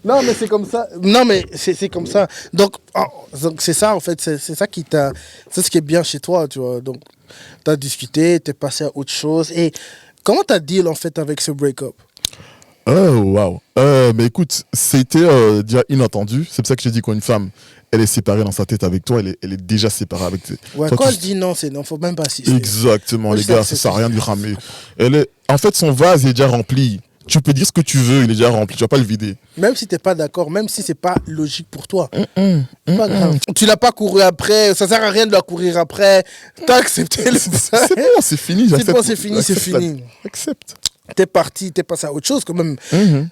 Non, mais c'est comme ça. Non, mais c'est comme ça. Donc c'est ça, en fait. C'est ça qui t'a. C'est ce qui est bien chez toi, tu vois. Donc, t'as discuté, t'es passé à autre chose. Et comment t'as deal, en fait, avec ce break-up? Oh, wow. Mais écoute, c'était déjà inattendu. C'est pour ça que j'ai dit qu'une femme, elle est séparée dans sa tête avec toi, elle est déjà séparée avec toi. Ouais, quand je dis non, c'est non, faut même pas assister. Exactement, Moi, les gars, ça sert à rien de lui ramer. En fait, son vase est déjà rempli. Tu peux dire ce que tu veux, il est déjà rempli, tu vas pas le vider. Même si t'es pas d'accord, même si c'est pas logique pour toi. Pas grave. Tu l'as pas couru après, ça sert à rien de la courir après. T'as accepté le C'est bon, c'est fini. C'est bon, c'est fini, c'est fini. Accepte. T'es parti, t'es passé à autre chose quand même.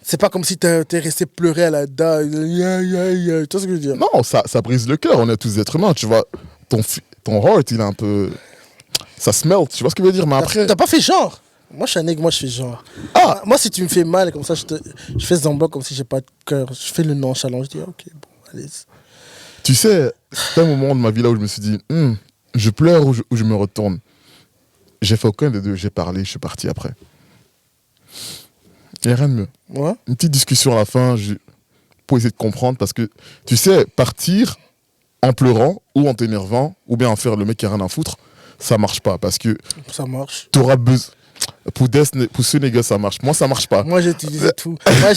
C'est pas comme si t'es resté pleurer à la dalle. Tu vois ce que je veux dire? Non, ça brise le cœur, on est tous êtres humains, tu vois. Ton heart, il est un peu... Ça se melt, tu vois ce que je veux dire, mais après... T'as pas fait genre. Moi, je suis un nègre, moi, je fais genre. Ah, moi, si tu me fais mal, comme ça, je fais semblant comme si j'ai pas de cœur. Je fais le nonchalant. Je dis, ok, bon, allez. Tu sais, c'est un moment de ma vie là où je me suis dit, je pleure ou je me retourne. J'ai fait aucun des deux, j'ai parlé, je suis parti après. Il n'y a rien de mieux. Ouais. Une petite discussion à la fin pour essayer de comprendre, parce que, tu sais, partir en pleurant ou en t'énervant, ou bien en faire le mec qui a rien à foutre, ça marche pas, parce que... Ça marche. Tu auras besoin... Pour ce nègre, ça marche. Moi, ça marche pas. Moi, j'utilisais tout. Moi,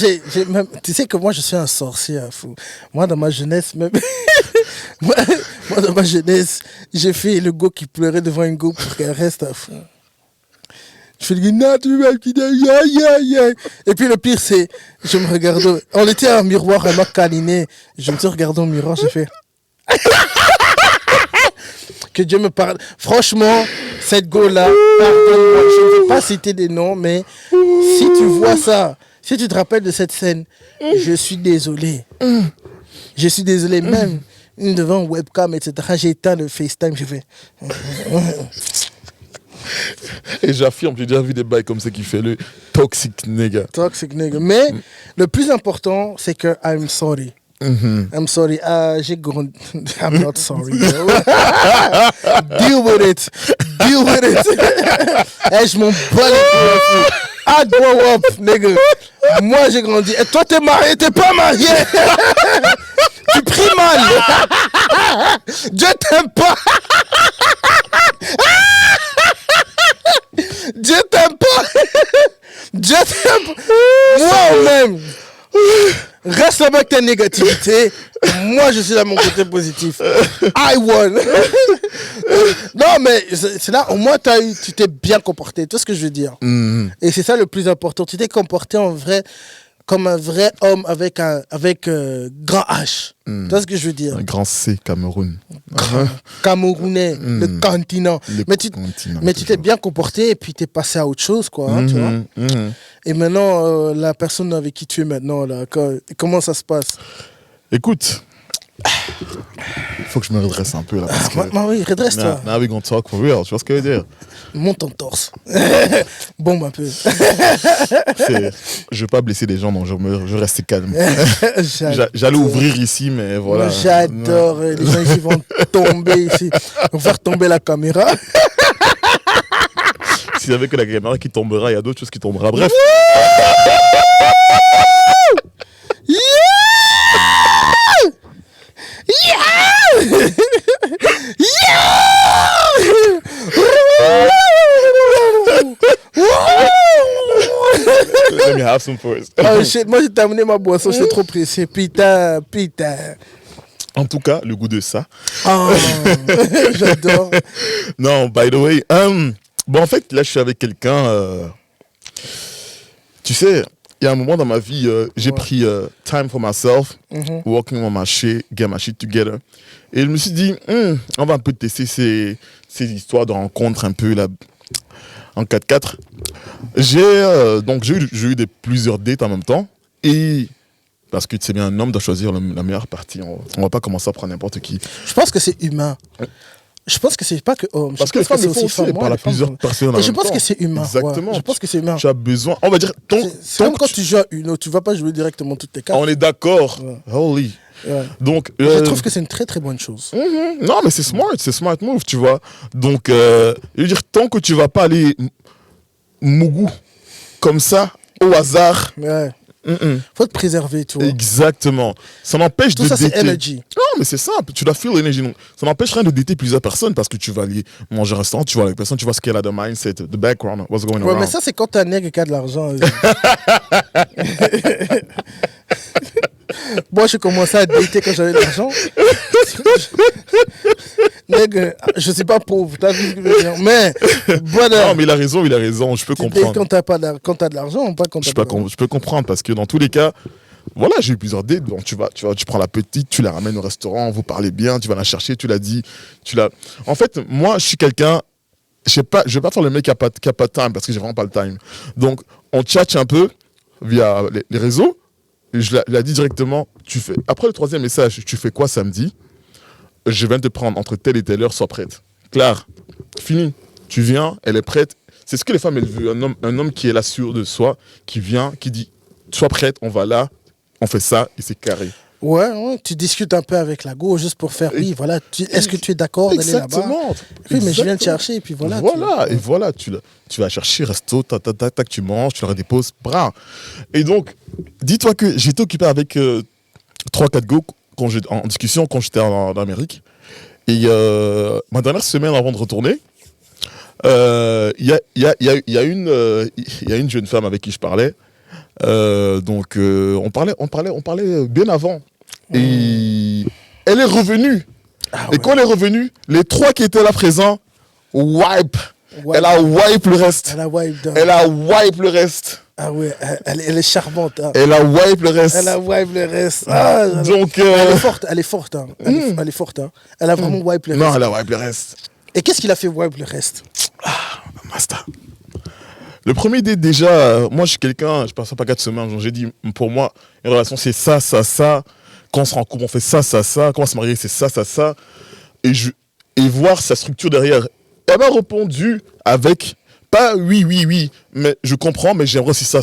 même, tu sais que moi, je suis un sorcier à fou. Moi, dans ma jeunesse, même... moi, dans ma jeunesse, j'ai fait le go qui pleurait devant une go pour qu'elle reste à fond. Je fais le gars, tu vas qui et puis le pire, c'est, je me regarde, on était à un miroir, elle m'a câliné. Je me suis regardé au miroir, j'ai fait... Que Dieu me parle. Franchement, cette go-là, pardonne-moi, je ne veux pas citer des noms, mais si tu vois ça, si tu te rappelles de cette scène, je suis désolé. Je suis désolé, même devant webcam, etc. J'ai éteint le FaceTime, j'ai fait... Et j'affirme, j'ai déjà vu des bails comme ça qui fait le toxic nigga. Toxic nigga. Mais le plus important, c'est que I'm sorry. I'm sorry. J'ai grandi. I'm not sorry. Bro. Deal with it. Deal with it. Hey, je m'en bats les couilles. I grow up, nigga. Moi, j'ai grandi. Et toi, t'es marié, t'es pas marié. Tu pries mal. Dieu t'aime pas. Dieu t'aime pas. Dieu t'aime pas. Moi-même. Reste avec ta négativité. Moi, je suis dans mon côté positif. I won. Non, mais c'est là, au moins, tu t'es bien comporté. Tu vois ce que je veux dire? Et c'est ça le plus important. Tu t'es comporté en vrai, comme un vrai homme avec grand H. Tu vois ce que je veux dire? Un grand C, Cameroun. Camerounais, le continent. Mais tu t'es bien comporté et puis tu es passé à autre chose, quoi. Hein, tu vois? Et maintenant, la personne avec qui tu es maintenant, là, comment ça se passe? Écoute, il faut que je me redresse un peu là. Parce que oui, redresse-toi. Now we gonna talk for real, tu vois ce que je veux dire? Monte ton torse. Bombe un peu. Je veux pas blesser les gens, donc je reste calme. J'allais ouvrir ici, mais voilà. J'adore. Les gens ici vont tomber ici. On va faire tomber la caméra. S'il y avait que la caméra qui tombera, il y a d'autres choses qui tombera. Bref. Let me have some first. Oh shit, moi j'ai terminé ma boisson, je suis trop pressé. Putain. En tout cas, le goût de ça. Oh, j'adore. Non, by the way. Bon, en fait, là, je suis avec quelqu'un. Tu sais, il y a un moment dans ma vie, j'ai pris time for myself, working on my shit, get my shit together. Et je me suis dit, on va un peu tester ces histoires de rencontres un peu là, en 4x4. J'ai eu plusieurs dates en même temps. Et Parce que tu sais bien, un homme doit choisir la meilleure partie. On va pas commencer à prendre n'importe qui. Je pense que c'est humain. Je pense que c'est pas que homme. Parce que les femmes le font aussi, par plusieurs personnes en Et je même pense temps. que c'est humain. Exactement. Ouais. Je pense que c'est humain. Tu as besoin, on va dire, C'est comme quand tu joues à Uno, tu vas pas jouer directement toutes tes cartes. On est d'accord. Ouais. Holy. Ouais. Donc, Je trouve que c'est une très très bonne chose. non, mais c'est smart move, tu vois. Donc, je veux dire, tant que tu vas pas aller mougou comme ça, au hasard. Ouais. Faut te préserver, tu vois. Exactement. Ça n'empêche Tout de ça, c'est dater. energy. Non, mais c'est simple. Tu dois feel l'énergie. Donc, ça n'empêche rien de dater plusieurs personnes parce que tu vas aller manger un restaurant, tu vois la personne, tu vois ce qu'elle a de mindset, the background, what's going Ouais, around. mais ça, c'est quand t'as un nègre qui a de l'argent. Moi, j'ai commencé à dater quand j'avais de l'argent. Nègre, je suis pas pauvre, t'as vu ce que je veux dire. Mais, voilà. Non, mais il a raison, je peux Tu comprendre. dates quand t'as de l'argent, pas quand t'as pas d'argent. Je peux comprendre parce que dans tous les cas, voilà, j'ai eu plusieurs dates. Donc tu prends la petite, tu la ramènes au restaurant, vous parlez bien, tu vas la chercher, tu l'as dit, En fait, moi, je suis quelqu'un, je vais pas faire le mec qui a pas de time parce que j'ai vraiment pas le time. Donc, on tchatche un peu via les réseaux. Et je l'ai dit directement, après le 3e message, tu fais quoi samedi? Je viens te prendre entre telle et telle heure, sois prête. Claire, fini. Tu viens, elle est prête. C'est ce que les femmes elles veulent. Un homme qui est là sûr de soi, qui vient, qui dit, sois prête, on va là, on fait ça, et c'est carré. Ouais, tu discutes un peu avec la go juste pour faire, oui, voilà, est-ce que tu es d'accord d'aller là-bas? Exactement. Oui, mais je viens te chercher, et puis voilà. Voilà, tu vas chercher, resto, tac, tu manges, tu leur déposes, bras. Et donc, dis-toi que j'étais occupé avec 3-4 go en discussion quand j'étais en Amérique. Et ma dernière semaine avant de retourner, il y a une jeune femme avec qui je parlais. Donc, on parlait bien avant. Et elle est revenue. Ah et ouais. quand elle est revenue, les 3 qui étaient là présents, wipe. Ouais. Elle a wipe le reste. Elle a wipe le reste. Ah ouais, elle est charmante. Hein. Elle a wipe le reste. Elle a wipe le reste. Ah, donc, elle est forte. Hein. Elle est forte. Hein. Elle a vraiment wipe le reste. Non, elle a wipe le reste. Et qu'est-ce qu'il a fait wipe le reste? Master. Le premier date, déjà, moi je suis quelqu'un, je passe pas 4 semaines, donc j'ai dit, pour moi, une relation c'est ça. Quand on se rend compte, on fait ça. Quand on se marie, c'est ça. Et voir sa structure derrière. Elle m'a répondu avec, pas oui, mais je comprends, mais j'aimerais aussi ça.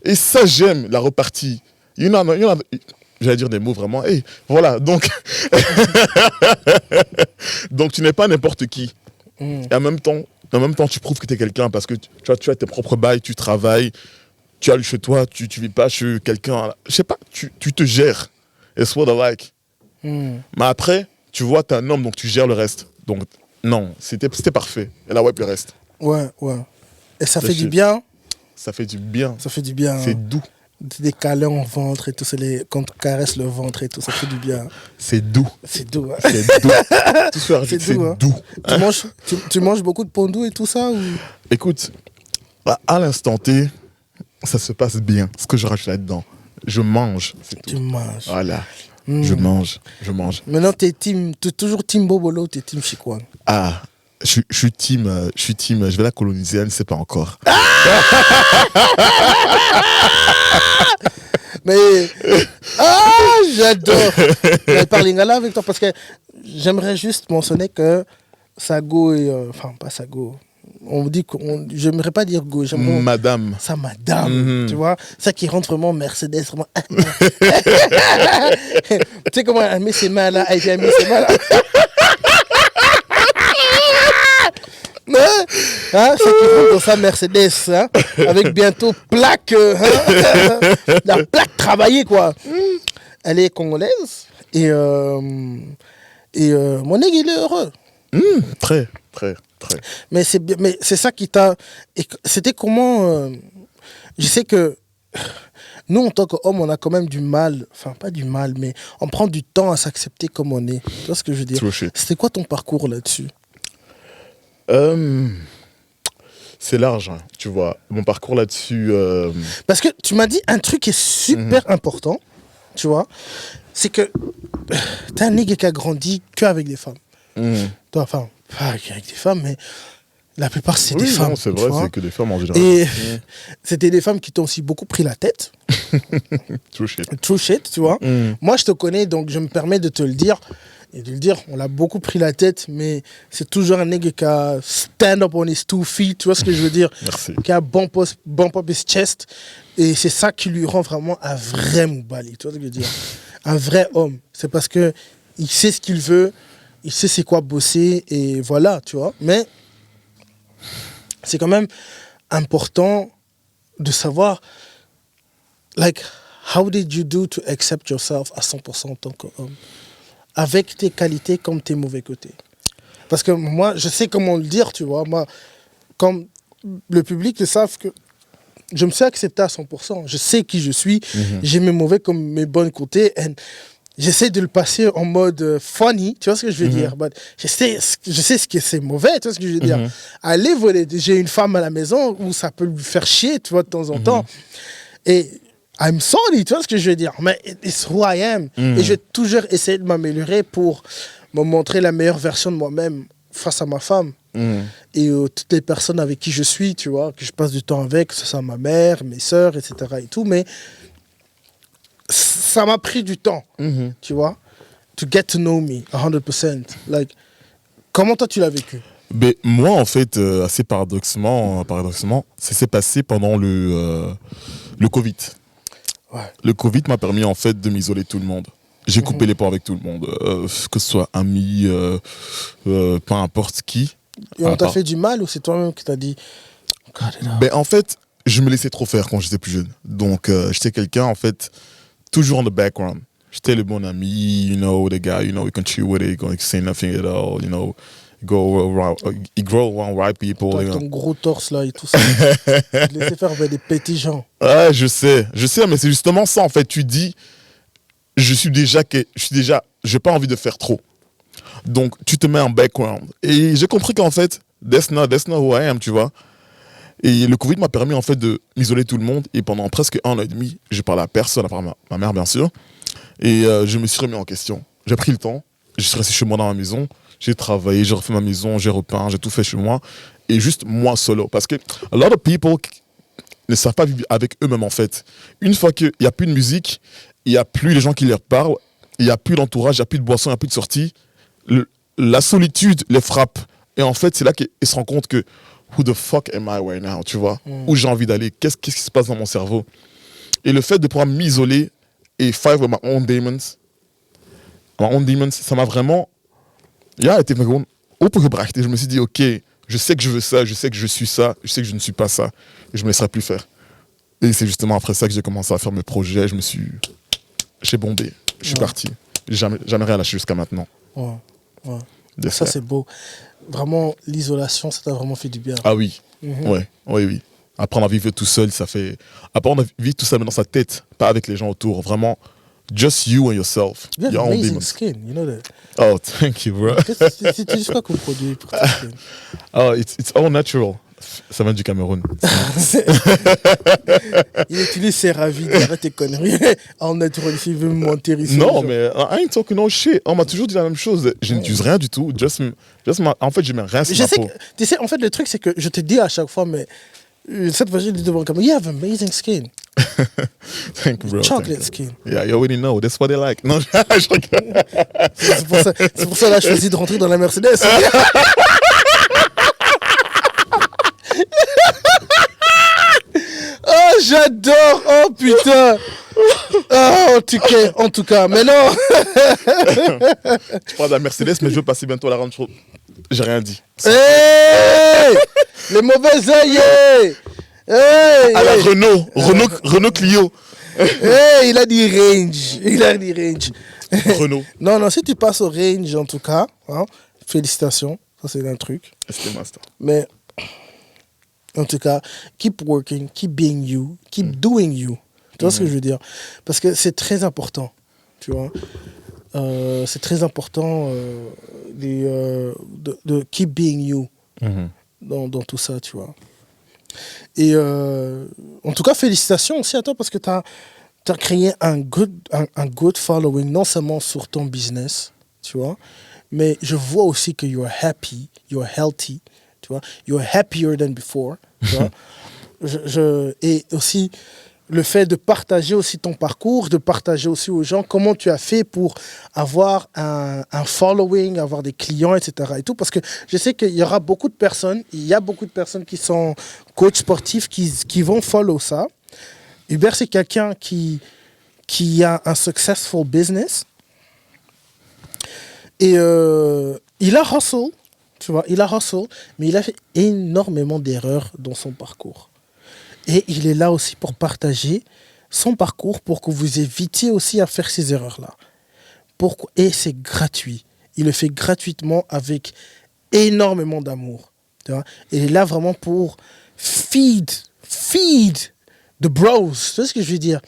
Et ça, j'aime la repartie. Il y en a, j'allais dire des mots vraiment, hey, voilà, donc, donc tu n'es pas n'importe qui. Et en même temps, tu prouves que tu es quelqu'un parce que tu as tes propres bails, tu travailles, tu as chez toi, tu vis pas chez quelqu'un. Je sais pas, tu te gères. It's what I like. Mais après, tu vois, tu es un homme, donc tu gères le reste. Donc, non, c'était parfait. Elle a wipe le reste. Ouais. Et ça fait du bien? Ça fait du bien. Ça fait du bien. C'est doux. Des câlins au ventre et tout, quand on caresse le ventre et tout, ça fait du bien. C'est doux. C'est doux. Hein. C'est doux. Tout ça, c'est doux. Hein. Tu manges beaucoup de pondou et tout ça ou... Écoute, à l'instant T, ça se passe bien. Ce que je rajoute là-dedans, je mange. Tu manges. Voilà. Je mange. Maintenant, t'es toujours team Bobolo ou t'es team Chikwan? Ah, je suis team, je vais la coloniser, elle ne sait pas encore. Mais j'adore. Parler là avec toi parce que j'aimerais juste mentionner que Sago et enfin pas Sago. On dit j'aimerais pas dire go, j'aimerais madame. Ça tu vois, ça qui rentre vraiment Mercedes vraiment. Tu sais comment elle met ses mains là, elle met ses mains là. Hein, c'est qui rentre dans sa Mercedes, hein, avec bientôt plaque, la plaque travaillée quoi. Elle est congolaise et mon nègre il est heureux. Très. Mais c'est ça qui t'a. C'était comment je sais que nous en tant qu'hommes on a quand même du mal, enfin pas du mal, mais on prend du temps à s'accepter comme on est. Tu vois ce que je veux dire? C'était quoi ton parcours là-dessus? C'est large, hein, tu vois. Mon parcours là-dessus... Parce que tu m'as dit un truc qui est super important, tu vois. C'est que t'es un nègre qui a grandi qu'avec des femmes. Toi, enfin, pas avec des femmes, mais la plupart, c'est des femmes. Non, c'est vrai, c'est que des femmes en général. Et c'était des femmes qui t'ont aussi beaucoup pris la tête. True shit. True shit, tu vois. Moi, je te connais, donc je me permets de te le dire. Et de le dire, on l'a beaucoup pris la tête, mais c'est toujours un nègre qui a stand up on his 2 feet, tu vois ce que je veux dire? Merci. Qui a bump up his chest. Et c'est ça qui lui rend vraiment un vrai Moubali, tu vois ce que je veux dire? Un vrai homme. C'est parce que il sait ce qu'il veut, il sait c'est quoi bosser, et voilà, tu vois. Mais c'est quand même important de savoir, like, how did you do to accept yourself à 100% en tant qu'homme? Avec tes qualités comme tes mauvais côtés. Parce que moi, je sais comment le dire, tu vois. Moi, comme le public le savent que je me suis accepté à 100%. Je sais qui je suis. J'ai mes mauvais comme mes bons côtés. Et j'essaie de le passer en mode funny, tu vois ce que je veux dire. But je sais ce que c'est mauvais, tu vois ce que je veux dire. Aller voler, j'ai une femme à la maison où ça peut lui faire chier, tu vois, de temps en temps. Et I'm sorry, tu vois ce que je veux dire. Mais it's who I am. Et je vais toujours essayer de m'améliorer pour me montrer la meilleure version de moi-même face à ma femme. Et toutes les personnes avec qui je suis, tu vois, que je passe du temps avec, que ce soit ma mère, mes sœurs, etc. et tout. Mais ça m'a pris du temps, tu vois, to get to know me 100%. Like, comment toi tu l'as vécu? Ben, moi, en fait, assez paradoxalement, ça s'est passé pendant le Covid. Ouais. Le Covid m'a permis, en fait, de m'isoler de tout le monde. J'ai coupé les ponts avec tout le monde, que ce soit amis, peu importe qui. Et on t'a fait du mal ou c'est toi-même qui t'as dit cut it out? Ben, en fait, je me laissais trop faire quand j'étais plus jeune. Donc, j'étais quelqu'un, en fait, toujours on the background. J'étais le bon ami, you know, the guy, you know, you can chill with it, you can say nothing at all, you know, go around, you grow around right people. Toi, You avec know. ton gros torse là et tout ça. Tu te laissais faire vers des petits gens. Ouais, je sais, mais c'est justement ça, en fait. Tu dis, j'ai pas envie de faire trop. Donc, tu te mets en background. Et j'ai compris qu'en fait, that's not who I am, tu vois. Et le Covid m'a permis, en fait, de m'isoler tout le monde. Et pendant presque 1 an et demi, je parlais à personne, à part ma mère, bien sûr. Et je me suis remis en question. J'ai pris le temps. Je suis resté chez moi dans ma maison. J'ai travaillé, j'ai refait ma maison, j'ai repeint, j'ai tout fait chez moi. Et juste moi solo. Parce que a lot of people ne savent pas vivre avec eux-mêmes, en fait. Une fois qu'il n'y a plus de musique, il n'y a plus les gens qui leur parlent, il n'y a plus d'entourage, il n'y a plus de boisson, il n'y a plus de sortie, la solitude les frappe. Et en fait, c'est là qu'ils se rendent compte que who the fuck am I right now, tu vois? Où j'ai envie d'aller? Qu'est-ce qui se passe dans mon cerveau? Et le fait de pouvoir m'isoler et fight with my own demons, ça m'a vraiment été opgebracht. Et je me suis dit, ok, je sais que je veux ça, je sais que je suis ça, je sais que je ne suis pas ça. Et je ne me laisserai plus faire. Et c'est justement après ça que j'ai commencé à faire mes projets. J'ai bombé, je suis parti. Jamais rien lâché jusqu'à maintenant. Ouais. Ça, c'est beau. Vraiment, l'isolation, ça t'a vraiment fait du bien. Ah oui, oui. Apprendre à vivre tout seul, ça fait... Apprendre à vivre tout seul, mais dans sa tête, pas avec les gens autour. Vraiment, just you and yourself. You have your own amazing demons. skin, you know that. Oh, thank you, bro. C'est juste quoi comme produit pour ta skin? Oh, it's all natural. Ça vient du Cameroun. Il utilise ses ravis, arrête tes conneries. En naturel, il veut me mentir ici. Non, mais I ain't talking no shit. On m'a toujours dit la même chose. Je n'utilise rien du tout. En fait, je mets rien sur ma peau. Tu sais, en fait, le truc, c'est que je te dis à chaque fois, mais cette fois-ci, je dis devant le caméra, you have amazing skin. Thank you, bro. Chocolate skin. Yeah, you already know. That's what they like. Non, je rigole. C'est pour ça que là, je choisi de rentrer dans la Mercedes. Oh, j'adore! Oh, putain! Oh, en tout cas, mais non! Tu parles de la Mercedes, mais je veux passer bientôt à la Range Rover. J'ai rien dit. Hey! Les mauvais œillets! Hey! À la Renault Clio. Hey, il a dit range. Renault. Non, si tu passes au range, en tout cas, hein, félicitations. Ça, c'est un truc. C'était master. Mais, en tout cas, keep working, keep being you, keep doing you. Tu vois ce que je veux dire? Parce que c'est très important, tu vois. C'est très important de keep being you dans tout ça, tu vois. Et en tout cas, félicitations aussi à toi parce que tu as créé un good following, non seulement sur ton business, tu vois, mais je vois aussi que you are happy, you are healthy, tu vois, you are happier than before, tu vois. Et aussi, le fait de partager aussi ton parcours, de partager aussi aux gens comment tu as fait pour avoir un following, avoir des clients, etc. Et tout, parce que je sais qu'il y a beaucoup de personnes qui sont coachs sportifs qui vont follow ça. Hubert, c'est quelqu'un qui a un successful business et il a hustle, tu vois, mais il a fait énormément d'erreurs dans son parcours. Et il est là aussi pour partager son parcours pour que vous évitiez aussi à faire ces erreurs-là. Et c'est gratuit. Il le fait gratuitement avec énormément d'amour. Tu vois? Il est là vraiment pour feed the bros. Tu sais ce que je veux dire?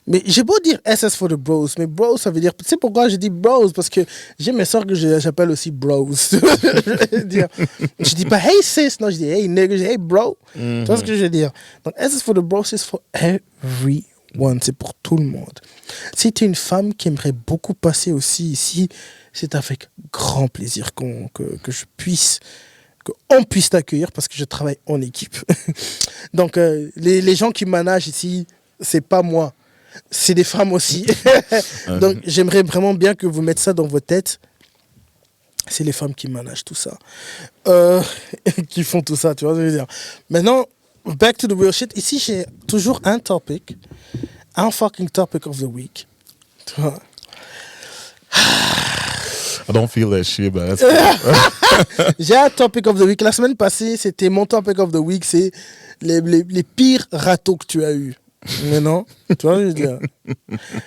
Mais j'ai beau dire SS for the bros, mais bros, ça veut dire... Tu sais pourquoi je dis bros? Parce que j'ai mes soeurs que j'appelle aussi bros. Je dis pas hey sis, non, je dis hey nigga, je dis hey bro. Tu vois ce que je veux dire? Donc SS for the bros, c'est for everyone. C'est pour tout le monde. Si tu es une femme qui aimerait beaucoup passer aussi ici, c'est avec grand plaisir qu'on puisse t'accueillir parce que je travaille en équipe. Donc les gens qui managent ici, c'est pas moi. C'est des femmes aussi. Donc, j'aimerais vraiment bien que vous mettiez ça dans vos têtes. C'est les femmes qui managent tout ça. Qui font tout ça, tu vois ce que je veux dire. Maintenant, back to the real shit. Ici, j'ai toujours un topic. Un fucking topic of the week. Tu vois. I don't feel that shit, but that's cool. J'ai un topic of the week. La semaine passée, c'était mon topic of the week. C'est les pires râteaux que tu as eus. Mais non, tu vois, je veux dire.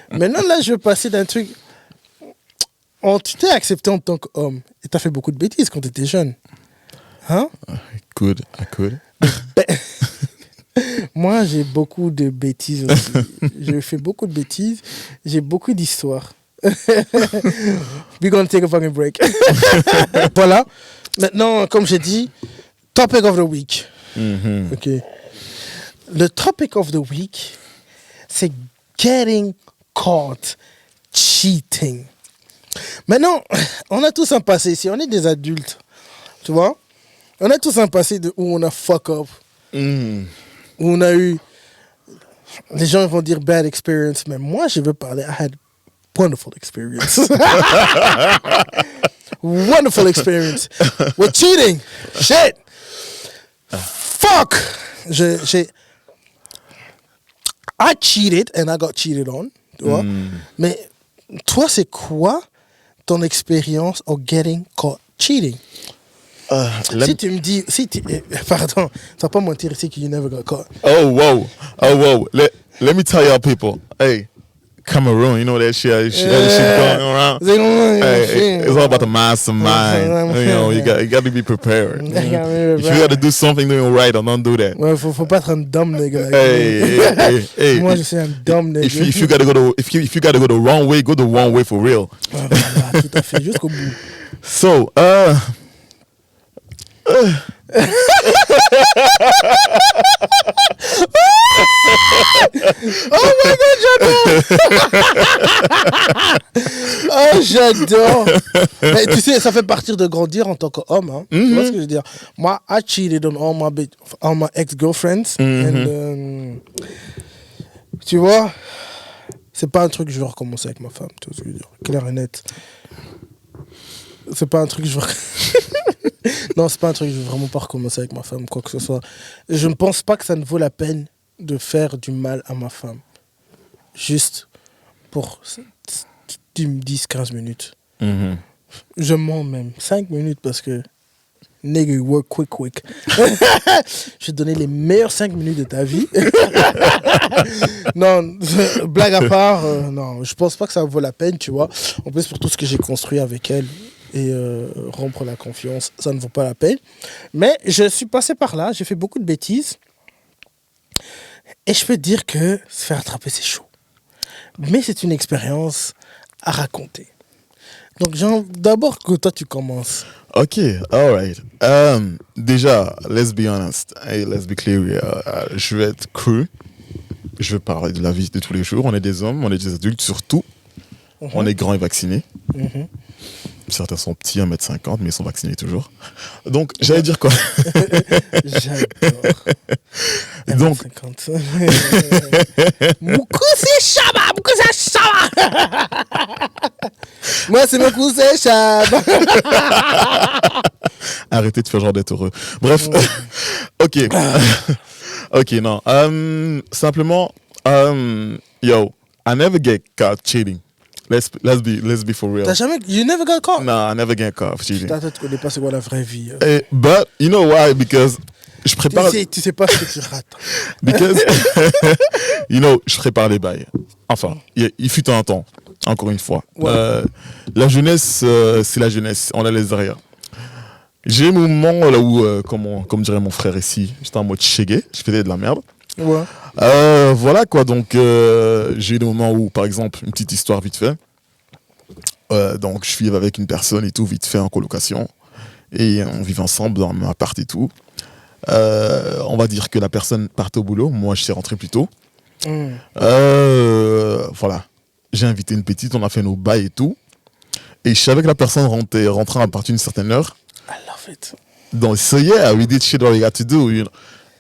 Maintenant, là, je veux passer d'un truc. Tu t'es accepté en tant qu'homme et t'as fait beaucoup de bêtises quand t'étais jeune. Hein? I could. Moi, j'ai beaucoup de bêtises aussi. J'ai fait beaucoup de bêtises. J'ai beaucoup d'histoires. We're gonna take a fucking break. Voilà. Maintenant, comme j'ai dit, topic of the week. Ok. Le topic of the week, c'est getting caught cheating. Maintenant, on a tous un passé ici. On est des adultes. Tu vois? On a tous un passé où on a fuck up. Où on a eu... Les gens vont dire bad experience, mais moi, je veux parler. I had wonderful experience. Wonderful experience. With cheating. Shit. Fuck. I cheated and I got cheated on. Tu vois? Mais toi, c'est quoi ton expérience of getting caught cheating? Si tu me dis... pardon, tu vas pas mentir ici que you never got caught. Oh, whoa. Let me tell y'all people. Hey, Cameroon, you know that shit going around. Hey, it's all about the mastermind. You got to be prepared. If you got to do something doing right, don't do that. Ouais, faut pas être un dumb nigga. Hey. Moi, je suis un dumb nigga. If you got to go the wrong way, go the wrong way for real. Voilà, tout à fait, jusqu'au bout. So, oh my God, j'adore. Oh, j'adore. Mais tu sais, ça fait partie de grandir en tant qu'homme. Hein. Tu vois ce que je veux dire? Moi, I cheated on all my ex-girlfriends. And, tu vois, c'est pas un truc que je veux recommencer avec ma femme. Tu vois ce que je veux dire? Clair et net. C'est pas un truc que je veux... Non, c'est pas un truc que je veux vraiment pas recommencer avec ma femme, quoi que ce soit. Je ne pense pas que ça ne vaut la peine de faire du mal à ma femme. Juste pour 10-15 minutes. Je mens même. 5 minutes parce que... Nigga, you work quick. Je vais te donner les meilleures 5 minutes de ta vie. Non, blague à part, non, je pense pas que ça vaut la peine, tu vois. En plus, pour tout ce que j'ai construit avec elle et rompre la confiance, ça ne vaut pas la peine. Mais je suis passé par là, j'ai fait beaucoup de bêtises. Et je peux te dire que se faire attraper, c'est chaud. Mais c'est une expérience à raconter. Donc, d'abord que toi, tu commences. Ok, all right. Déjà, let's be honest. Hey, let's be clear. Je vais être cru. Je vais parler de la vie de tous les jours. On est des hommes, on est des adultes surtout. On est grands et vaccinés. Certains sont petits, 1m50, mais ils sont vaccinés toujours. Donc, j'allais dire quoi? J'adore. Donc, 50. Moukousi Chaba, Moukousi Chaba. Moi, c'est Moukousi Chaba. arrêtez de faire genre d'être heureux. Bref, ok. Ok, non. Simplement, yo, I never get caught cheating. Let's be for real. T'as jamais... You never got caught? No, I never get caught cheating. Putain, toi, tu connais pas c'est quoi la vraie vie. But, you know why? Because je prépare... Tu sais pas ce que tu rates. Because, you know, je prépare les bails. Enfin, il fut un temps, encore une fois. Ouais. La jeunesse, c'est la jeunesse. On a les arrières. J'ai un moment là où, comme dirait mon frère ici, j'étais en mode chégué, je faisais de la merde. Ouais. Voilà quoi, donc j'ai eu des moments où, par exemple, une petite histoire vite fait. Donc je vivais avec une personne et tout, vite fait en colocation. Et on vivait ensemble dans un appart et tout. On va dire que la personne partait au boulot, moi je suis rentré plus tôt. Voilà, j'ai invité une petite, on a fait nos bails et tout. Et je savais que la personne rentrait à partir d'une certaine heure. I love it. Donc, so yeah, we did shit what we got to do. You know.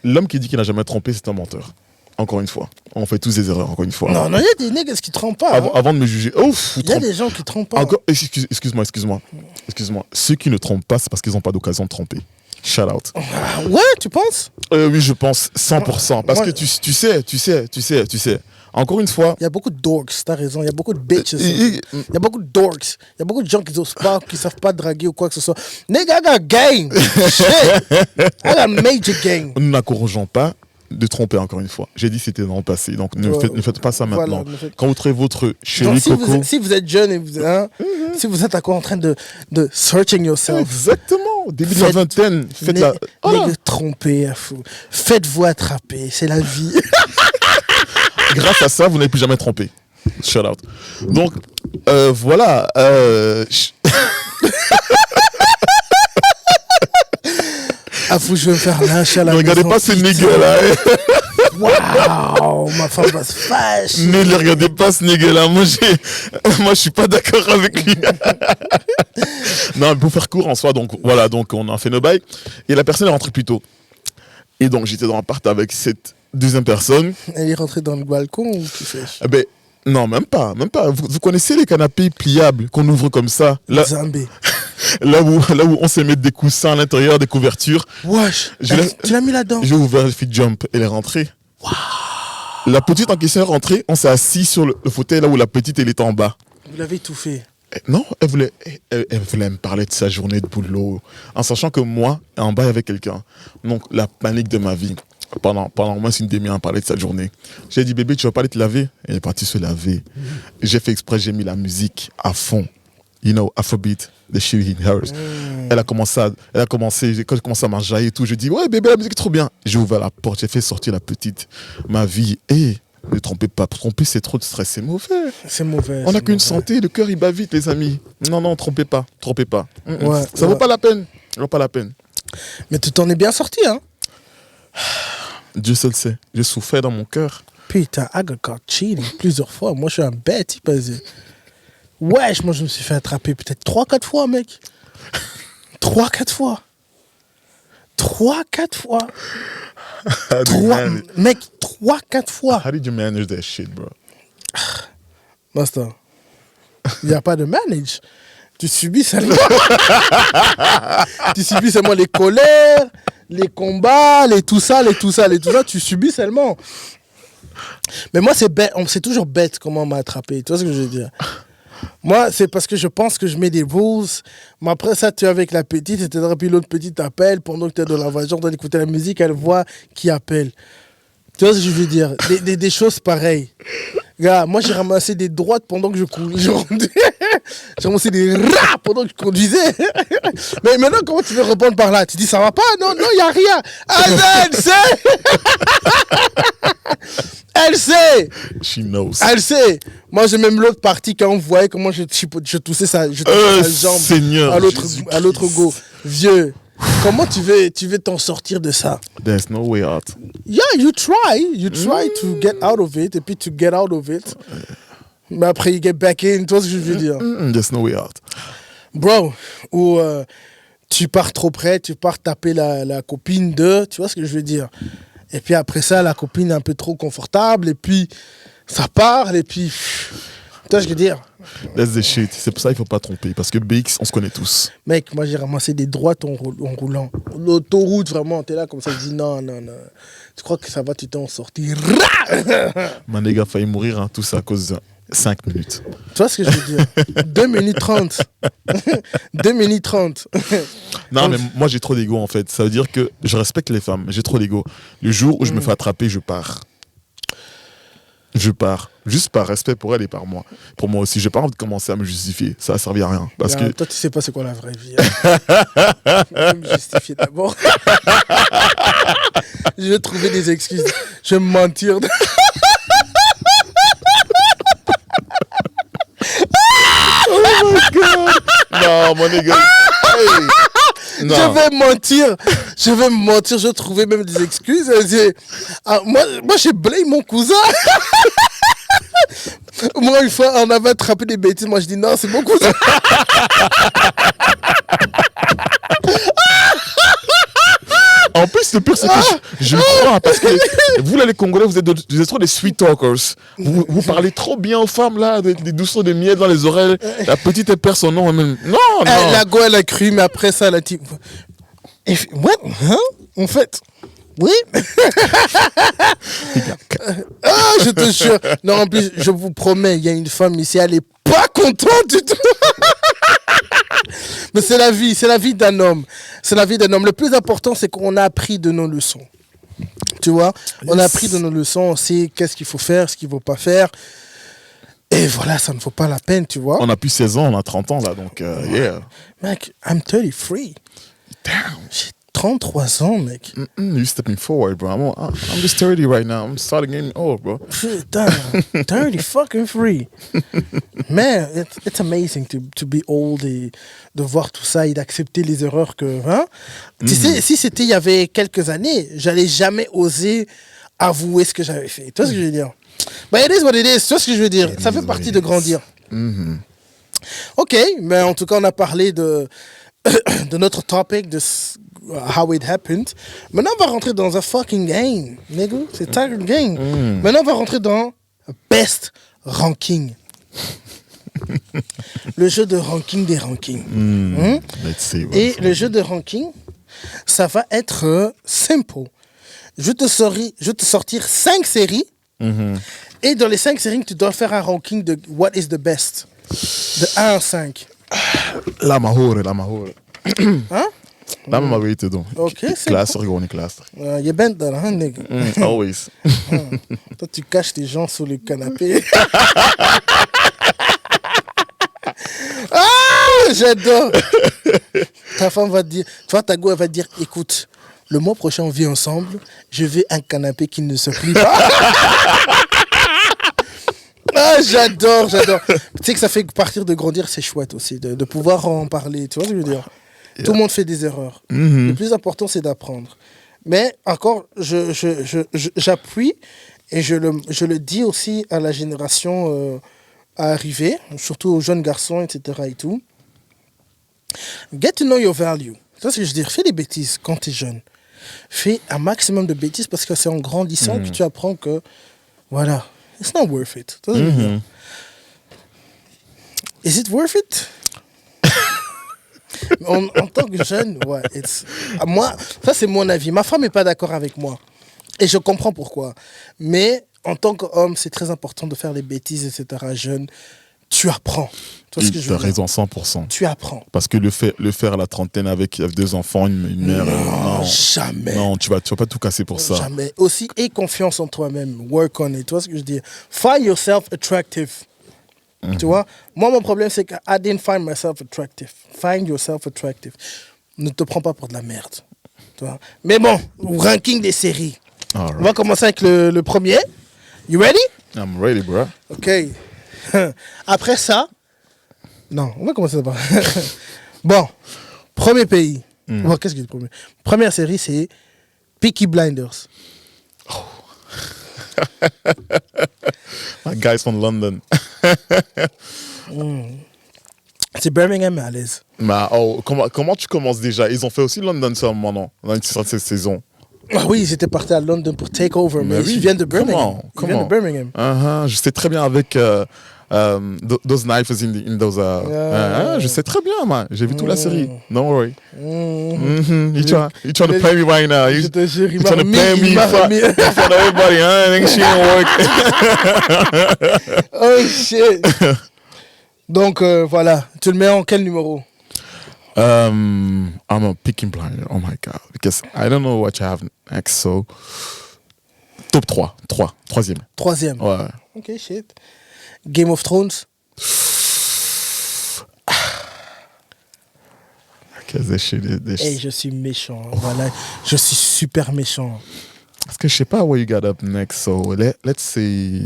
L'homme qui dit qu'il n'a jamais trompé, c'est un menteur. Encore une fois. On fait tous des erreurs, encore une fois. Non, il y a des nègres qui trompent pas. Avant de me juger. Ouf, Il y a des gens qui trompent pas. Encore, excuse-moi. Ceux qui ne trompent pas, c'est parce qu'ils n'ont pas d'occasion de tromper. Shout out. Ah, ouais, tu penses? Oui, je pense 100%. Parce que tu sais. Encore une fois. Il y a beaucoup de dorks, t'as raison. Il y a beaucoup de bitches. Il y a beaucoup de dorks. Il y a beaucoup de gens qui n'osent pas, qui savent pas draguer ou quoi que ce soit. Nigga, I got game. Shit. I got major game. Nous n'encourageons pas de tromper, encore une fois. J'ai dit que c'était dans le passé. Donc ne faites pas ça maintenant. Voilà, quand vous trouvez votre chéri coco. Si vous êtes jeune et si vous êtes encore en train de searching yourself. Exactement. Début de la vingtaine. Faites-la. Nigga, trompez à fou. Faites-vous attraper. C'est la vie. Grâce à ça, vous n'avez plus jamais trompé. Shout out. Donc, voilà. Ah, faut que je vais me faire lyncher à la maison. Ne regardez pas ce nigga là. Waouh, ma femme va se fâcher. Ne le regardez pas ce nigga là. Moi, je suis pas d'accord avec lui. Non, pour faire court en soi, donc voilà, donc on a fait nos bails. Et la personne est rentrée plus tôt. Et donc, j'étais dans l'appart avec cette deuxième personne. Elle est rentrée dans le balcon ou tu fais? Ben, non, même pas. Vous connaissez les canapés pliables qu'on ouvre comme ça? Là, Zambé. Là où on se met des coussins à l'intérieur, des couvertures. Wesh, tu l'as mis là-dedans? J'ai ouvert, j'ai fait jump, elle est rentrée. Wow. La petite en question est rentrée, on s'est assis sur le fauteuil là où la petite elle était en bas. Vous l'avez étouffée? Non, elle voulait me parler de sa journée de boulot, en sachant que moi, en bas, il y avait quelqu'un. Donc la panique de ma vie. Pendant au moins une demi-heure, on parlait de sa journée. J'ai dit, bébé, tu vas pas aller te laver? Elle est partie se laver. J'ai fait exprès, j'ai mis la musique à fond. You know, Afrobeat, the shit in hers. Elle a commencé, quand j'ai commencé à m'enjailler et tout, je dis, ouais, bébé, la musique est trop bien. J'ai ouvert la porte, j'ai fait sortir la petite. Ma vie, ne trompez pas. Tromper, c'est trop de stress, c'est mauvais. C'est mauvais. On n'a qu'une santé, le cœur, il bat vite, les amis. Non, trompez pas. Ouais, ça vaut pas la peine. Ça vaut pas la peine. Mais tu t'en es bien sorti, hein? Dieu seul sait. J'ai souffert dans mon cœur. Putain, I got caught cheating plusieurs fois. Moi, je suis un bête, il pesait. Wesh, moi, je me suis fait attraper peut-être 3-4 fois, mec. 3-4 fois. 3-4 fois. Mec, 3-4 fois. How did you manage that shit, bro? Master, il n'y a pas de manage. Tu subis seulement. Tu subis seulement les colères, les combats, les tout ça. Tu subis seulement. Mais moi, c'est bête. C'est toujours bête comment on m'a attrapé. Tu vois ce que je veux dire? Moi, c'est parce que je pense que je mets des rules. Mais après ça, tu es avec la petite, etc. Puis l'autre petite appelle pendant que tu es dans la voiture, en train d'écouter la musique, elle voit qui appelle. Tu vois ce que je veux dire? Des choses pareilles. Gars, moi, j'ai ramassé des droites pendant que je conduisais. J'ai ramassé des rats pendant que je conduisais. Mais maintenant, comment tu veux répondre par là? Tu dis, ça va pas? Non, il n'y a rien. Ah, elle sait. Elle sait. She knows. Elle sait. Moi, j'ai même l'autre partie quand on voyait comment je toussais sa jambe Seigneur, à l'autre go. Vieux. Comment tu veux t'en sortir de ça? There's no way out. Yeah, you try to get out of it, et puis to get out of it. Mais après, you get back in, tu vois ce que je veux dire? There's no way out. Bro, ou tu pars trop près, tu pars taper la copine de, tu vois ce que je veux dire. Et puis après ça, la copine est un peu trop confortable, et puis ça parle, et puis... Tu vois ce que je veux dire. That's the shit. C'est pour ça qu'il ne faut pas tromper. Parce que BX, on se connaît tous. Mec, moi j'ai ramassé des droites en roulant. L'autoroute, vraiment, t'es là comme ça, tu dis non. Tu crois que ça va, tu t'es en sorti. Mon nègre a failli mourir, hein, tout ça à cause de 5 minutes. Tu vois ce que je veux dire. 2 minutes 30. 2 minutes 30. Non, mais moi j'ai trop d'ego en fait. Ça veut dire que je respecte les femmes, mais j'ai trop d'ego. Le jour où je me fais attraper, je pars. Je pars. Juste par respect pour elle et par moi. Pour moi aussi. J'ai pas envie de commencer à me justifier. Ça a servi à rien. Parce que... Toi, tu sais pas c'est quoi la vraie vie. Hein. Je vais me justifier d'abord. Je vais trouver des excuses. Je vais me mentir. Oh my God. Non, mon nègre. Hey. Non. Je vais me mentir, je vais trouver même des excuses. Moi, j'ai blâme mon cousin. Moi, une fois, on avait attrapé des bêtises. Moi, je dis non, c'est mon cousin. En plus, le pire, c'est que je crois, parce que vous, là, les Congolais, vous êtes trop des sweet talkers. Vous parlez trop bien aux femmes, là, des douceurs de miel dans les oreilles. La petite, elle perd son nom. Elle-même. Non. La go, elle a cru, mais après ça, elle a dit... What? Hein? En fait... Oui. Je te jure. Non, en plus, je vous promets, il y a une femme ici, elle est pas contente du tout. Mais c'est la vie d'un homme. C'est la vie d'un homme. Le plus important, c'est qu'on a appris de nos leçons. Tu vois, on a appris de nos leçons, on sait qu'est-ce qu'il faut faire, ce qu'il ne faut pas faire. Et voilà, ça ne vaut pas la peine, tu vois. On a plus 16 ans, on a 30 ans, là, donc, yeah. Mec, I'm 33. Damn. J'ai 33 ans, mec. You're stepping forward, bro. I'm just 30 right now. I'm starting getting old, bro. Putain, 30 fucking free. Man, it's amazing to be old et de voir tout ça et d'accepter les erreurs que... Hein? Tu sais, si c'était il y avait quelques années, j'allais jamais oser avouer ce que j'avais fait. Tu vois ce que je veux dire? But it is what it is. Tu vois ce que je veux dire? Ça fait partie de grandir. Ok, mais en tout cas, on a parlé de notre topic, de how it happened. Maintenant, on va rentrer dans un fucking game, nigga. C'est Tiger Game. Maintenant, on va rentrer dans Best Ranking. Le jeu de ranking des rankings. Let's see. Et le jeu de ranking, ça va être simple. Je vais te sortir 5 séries. Et dans les 5 séries, tu dois faire un ranking de what is the best. De 1 à 5. La mahore. Hein? La mahorite, donc. Ok, c'est classe, on est classe. Il y a ben dans hein, nigga. Always. Toi, tu caches tes gens sur le canapé. J'adore. Ta femme va te dire, toi, ta go, elle va te dire, écoute, le mois prochain, on vit ensemble, je veux un canapé qui ne se plie pas. J'adore. Tu sais que ça fait partir de grandir, c'est chouette aussi, de pouvoir en parler. Tu vois ce que je veux dire? Tout le monde fait des erreurs. Le plus important, c'est d'apprendre. Mais encore, j'appuie et je le dis aussi à la génération à arriver, surtout aux jeunes garçons, etc. et tout. Get to know your value. Tu vois ce que je veux dire? Fais des bêtises quand tu es jeune. Fais un maximum de bêtises parce que c'est en grandissant que tu apprends que, voilà, it's not worth it. Tu vois ce que je veux dire? Is it worth it? En tant que jeune, ouais. Moi, ça c'est mon avis. Ma femme n'est pas d'accord avec moi. Et je comprends pourquoi. Mais en tant qu'homme, c'est très important de faire des bêtises, etc. Jeune, tu apprends. Tu vois ce que je veux dire? Tu as raison, 100%. Tu apprends. Parce que le faire à la trentaine avec 2 enfants, une mère... Non, jamais. Non, tu vas pas tout casser pour ça. Jamais. Aussi, aie confiance en toi-même. Work on it. Tu vois ce que je dis? Find yourself attractive. Tu vois? Moi, mon problème, c'est que I didn't find myself attractive. Find yourself attractive. Ne te prends pas pour de la merde. Tu vois? Mais bon, ranking des séries. All right. On va commencer avec le premier. You ready? I'm ready, bro. OK. Après ça... Non, on va commencer d'abord. Bon, premier pays. Bon, qu'est-ce que c'est le premier? Première série, c'est Peaky Blinders. My guys from London. C'est Birmingham à l'aise. Mais comment tu commences déjà? Ils ont fait aussi London ça, maintenant, dans cette saison. Ah oui, ils étaient partis à London pour take over, mais oui. ils viennent de Birmingham. Ils viennent de Birmingham. Je sais très bien avec those knives in those. Je sais très bien, man. J'ai vu toute la série. Don't worry. You trying to play me right now? Je te jure, You trying to play me in front of everybody? Think she ain't work. Oh shit. Donc voilà, tu le mets en quel numéro? I'm a picking blinder. Oh my god, because I don't know what you have next. So top 3, troisième. Ouais. Ok, shit. Game of Thrones. Hey, je suis méchant. Voilà, je suis super méchant. Parce que je sais pas what you got up next. So let's say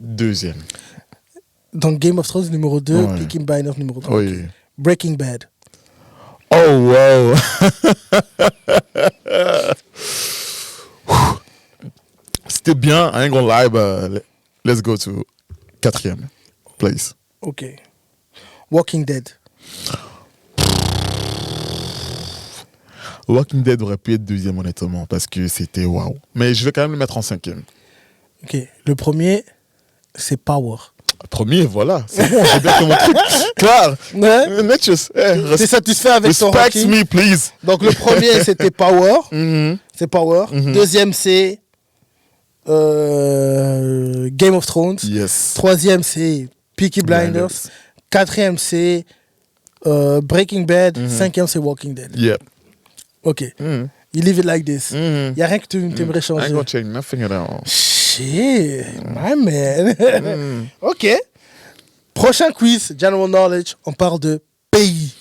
deuxième. Donc Game of Thrones numéro 2, ouais. Peaky Blinders numéro 3. Oui. Breaking Bad. Oh wow. C'était bien, I ain't gonna lie, but let's go to 4e place. Ok. Walking Dead. Walking Dead aurait pu être 2e honnêtement, parce que c'était wow. Mais je vais quand même le mettre en 5e. Ok. Le premier, c'est Power. Premier, voilà. C'est bon, j'ai bien fait mon truc. Claire. Ouais. T'es satisfait avec ton ranking? Respect me, please. Donc, le premier, c'était Power. C'est Power. Deuxième, c'est Game of Thrones. Yes. Troisième, c'est Peaky Blinders. Quatrième, c'est Breaking Bad. Cinquième, c'est Walking Dead. Yep. Ok. You leave it like this. Il n'y a rien que tu aimerais changer. I ain't gonna change nothing at all. Shit, my man. Ok. Prochain quiz, General Knowledge, on parle de pays.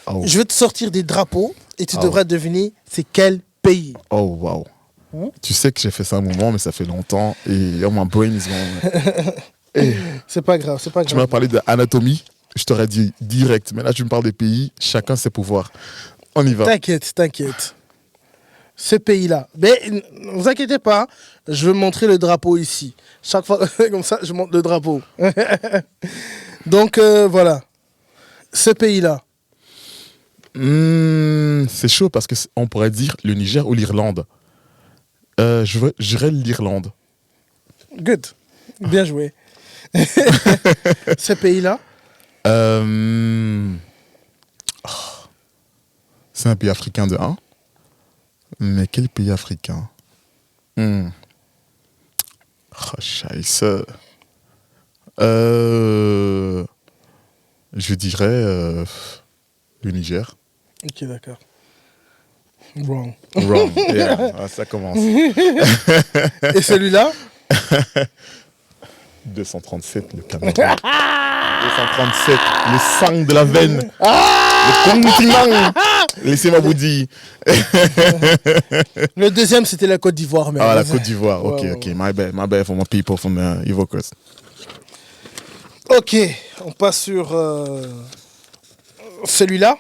Oh. Je vais te sortir des drapeaux et tu devras deviner c'est quel pays. Oh, wow. Tu sais que j'ai fait ça un moment, mais ça fait longtemps et my brain is gone. C'est pas grave, c'est pas grave. Tu m'as parlé d'anatomie, je t'aurais dit direct. Mais là, tu me parles des pays, chacun ses pouvoirs. On y va. T'inquiète. Ce pays-là. Mais ne vous inquiétez pas, je vais montrer le drapeau ici. Chaque fois, comme ça, je montre le drapeau. Donc, voilà. Ce pays-là. C'est chaud parce qu'on pourrait dire le Niger ou l'Irlande. Je dirais l'Irlande. Good. Bien joué. Ce pays-là. C'est un pays africain de 1. Mais quel pays africain? Je dirais le Niger. Ok, d'accord. Wrong. Yeah, ça commence. Et celui-là? 237, le Cameroun. 237, le sang de la veine. Le continent. Laissez-moi vous dire. Le deuxième, c'était la Côte d'Ivoire. La Côte d'Ivoire. Ok. My bad for my people from the Ivory Coast. Ok, on passe sur celui-là.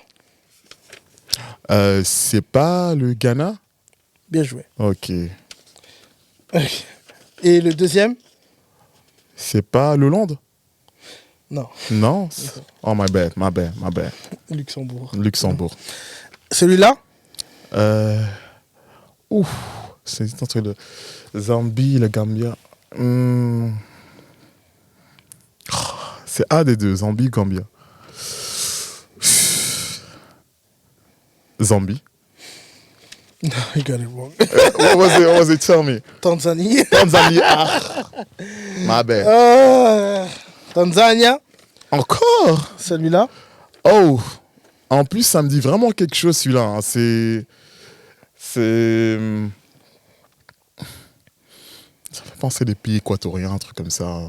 C'est pas le Ghana? Bien joué. Ok. Et le deuxième? C'est pas l'Hollande? Non. Oh, my bad. Luxembourg. Celui-là? C'est entre le Zambie et le Gambia. C'est un des deux, Zambie ou Gambia. Zambie. No, you got it wrong. What was it? Tell me. Tanzanie. My bad. Tanzania. Encore? Celui-là? Oh! En plus, ça me dit vraiment quelque chose, celui-là. Hein. C'est... Ça fait penser des pays équatoriens, un truc comme ça.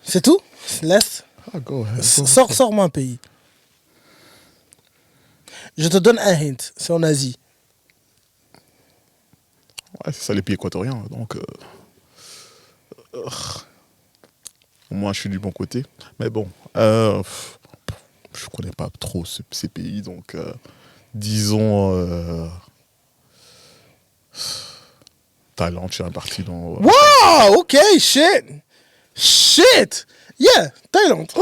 C'est tout? Laisse. Go ahead. Sors-moi un pays. Je te donne un hint. C'est en Asie. Ouais, c'est ça, les pays équatoriens. Donc... Moi, je suis du bon côté. Mais bon, je connais pas trop ces pays, donc disons Thaïlande, je suis parti dans. Wow, ok, shit. Yeah, Thaïlande.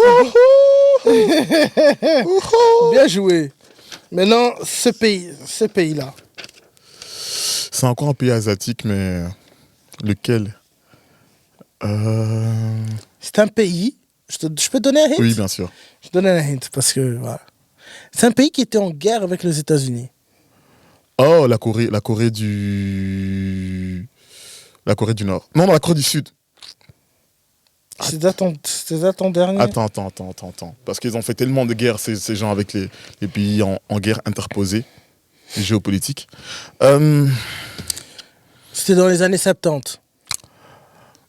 Bien joué. Maintenant, ce pays-là. C'est encore un pays asiatique, mais lequel? C'est un pays. Je peux te donner un hint? Oui, bien sûr. Je te donne un hint parce que voilà. C'est un pays qui était en guerre avec les États-Unis. Oh, la Corée du Nord. Non, la Corée du Sud. C'est ça ton dernier? Attends. Parce qu'ils ont fait tellement de guerres, ces gens, avec les pays en guerre interposée, géopolitique. C'était dans les années 70.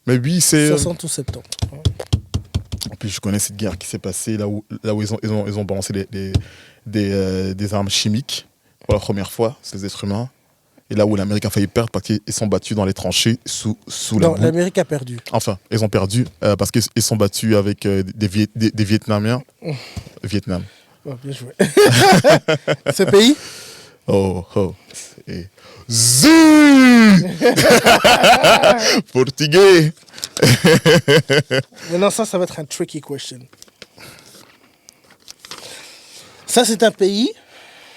Mais oui, c'est... 60 ou 70. En plus, je connais cette guerre qui s'est passée là où ils ont balancé des armes chimiques pour la première fois, ces êtres humains. Et là où l'Amérique a failli perdre parce qu'ils sont battus dans les tranchées sous la boue. Non, l'Amérique a perdu. Enfin, ils ont perdu parce qu'ils sont battus avec des Vietnamiens. Vietnam. Oh, bien joué. Ce pays? Oh. C'est... Zuu Portugais. Maintenant, ça va être un tricky question. Ça, c'est un pays.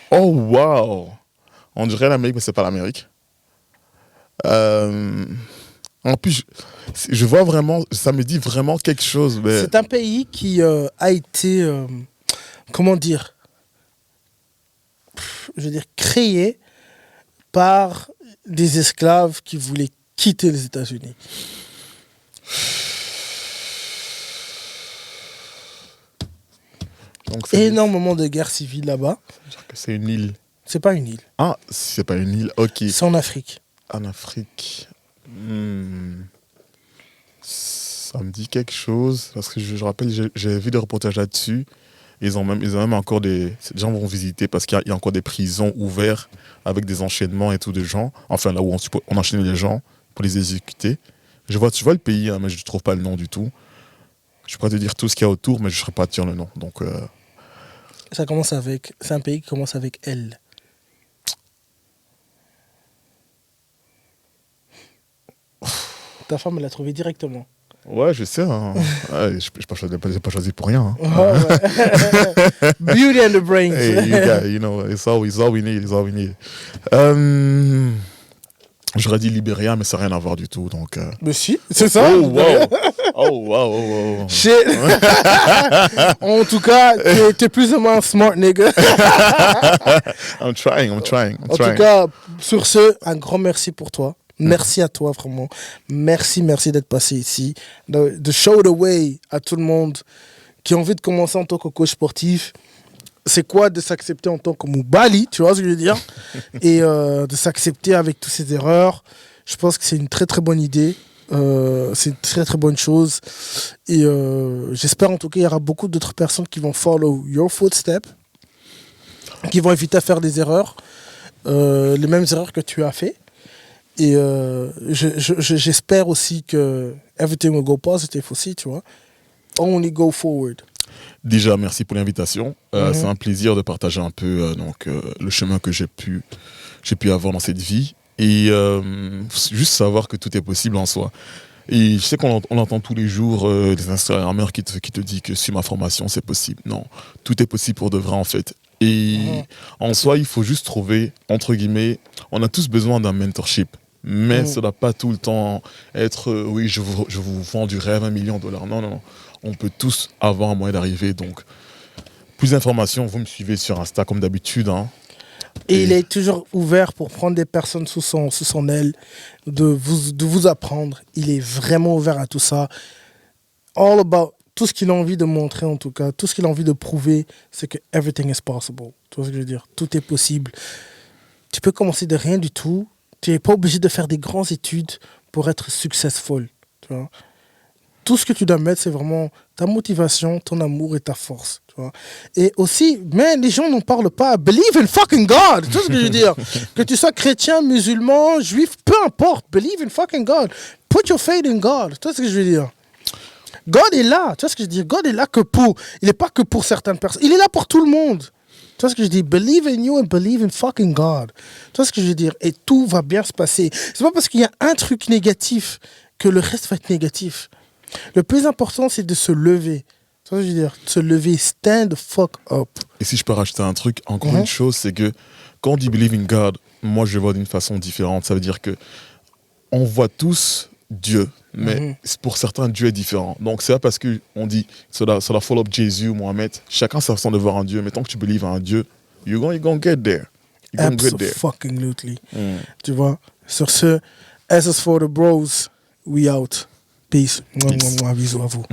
Oh, wow. On dirait l'Amérique, mais c'est pas l'Amérique. En plus, je vois vraiment, ça me dit vraiment quelque chose. Mais... C'est un pays qui a été, comment dire, créé par des esclaves qui voulaient quitter les États-Unis. Donc, énormément de guerres civiles là-bas. C'est une île. C'est pas une île. Ah, c'est pas une île, ok. C'est en Afrique. En Afrique. Ça me dit quelque chose, parce que je rappelle, j'ai vu des reportages là-dessus. Ils ont même encore des gens vont visiter parce qu'il y a encore des prisons ouvertes avec des enchaînements et tout de gens. Enfin, là où on enchaîne les gens pour les exécuter. Tu vois le pays, hein, mais je ne trouve pas le nom du tout. Je pourrais te dire tout ce qu'il y a autour, mais je ne saurais pas te dire le nom. Donc, c'est un pays qui commence avec L. Ta femme, elle l'a trouvé directement. Ouais, je sais. Hein. Ouais, je n'ai pas choisi pour rien. Hein. Oh, ouais. Beauty and the brains. Hey, you know, it's all we need. J'aurais dit Libéria, mais ça n'a rien à voir du tout. Donc, Mais si, c'est ça. Oh, wow. En tout cas, t'es plus ou moins un smart nigga. I'm trying. En tout cas, sur ce, un grand merci pour toi. Merci à toi, vraiment. Merci d'être passé ici. De show the way à tout le monde qui a envie de commencer en tant que coach sportif. C'est quoi de s'accepter en tant que Moubali, tu vois ce que je veux dire? Et de s'accepter avec toutes ses erreurs. Je pense que c'est une très très bonne idée. C'est une très très bonne chose. Et j'espère en tout cas qu'il y aura beaucoup d'autres personnes qui vont follow your footsteps, qui vont éviter à faire des erreurs, les mêmes erreurs que tu as fait. Et j'espère aussi que everything will go positive aussi, tu vois. Only go forward. Déjà, merci pour l'invitation. C'est un plaisir de partager un peu le chemin que j'ai pu avoir dans cette vie. Et juste savoir que tout est possible en soi. Et je sais qu'on entend tous les jours des Instagrammeurs qui te disent que sur ma formation, c'est possible. Non, tout est possible pour de vrai en fait. Et en soi, il faut juste trouver, entre guillemets, on a tous besoin d'un mentorship. Mais ça ne doit pas tout le temps être oui, je vous vends du rêve, $1 million. Non. On peut tous avoir un moyen d'arriver. Donc, plus d'informations, vous me suivez sur Insta comme d'habitude. Hein. Et il est toujours ouvert pour prendre des personnes sous son aile, de vous apprendre. Il est vraiment ouvert à tout ça. All about tout ce qu'il a envie de montrer, en tout cas, tout ce qu'il a envie de prouver, c'est que everything is possible. Tu vois ce que je veux dire? Tout est possible. Tu peux commencer de rien du tout. Tu n'es pas obligé de faire des grandes études pour être successful. Tu vois? Tout ce que tu dois mettre, c'est vraiment ta motivation, ton amour et ta force. Tu vois? Et aussi, mais les gens n'en parlent pas. Believe in fucking God. Tu vois ce que je veux dire? Que tu sois chrétien, musulman, juif, peu importe. Believe in fucking God. Put your faith in God. Tu vois ce que je veux dire? God est là. Tu vois ce que je veux dire? God est là que pour. Il n'est pas que pour certaines personnes. Il est là pour tout le monde. Tu vois ce que je dis? Believe in you and believe in fucking God. Tu vois ce que je veux dire? Et tout va bien se passer. C'est pas parce qu'il y a un truc négatif que le reste va être négatif. Le plus important, c'est de se lever. Ça, je veux dire, se lever, stand the fuck up. Et si je peux rajouter un truc, encore une chose, c'est que quand on dit believe in God, moi je le vois d'une façon différente. Ça veut dire que on voit tous Dieu, mais pour certains, Dieu est différent. Donc c'est pas parce qu'on dit cela follow up Jésus ou Mohamed, chacun sa façon de voir un Dieu, mais tant que tu believes en un Dieu, you're gonna get there. You're gonna get there. Absolutely. Tu vois, sur ce, SS for the bros, we out. Peace. Bisous à vous.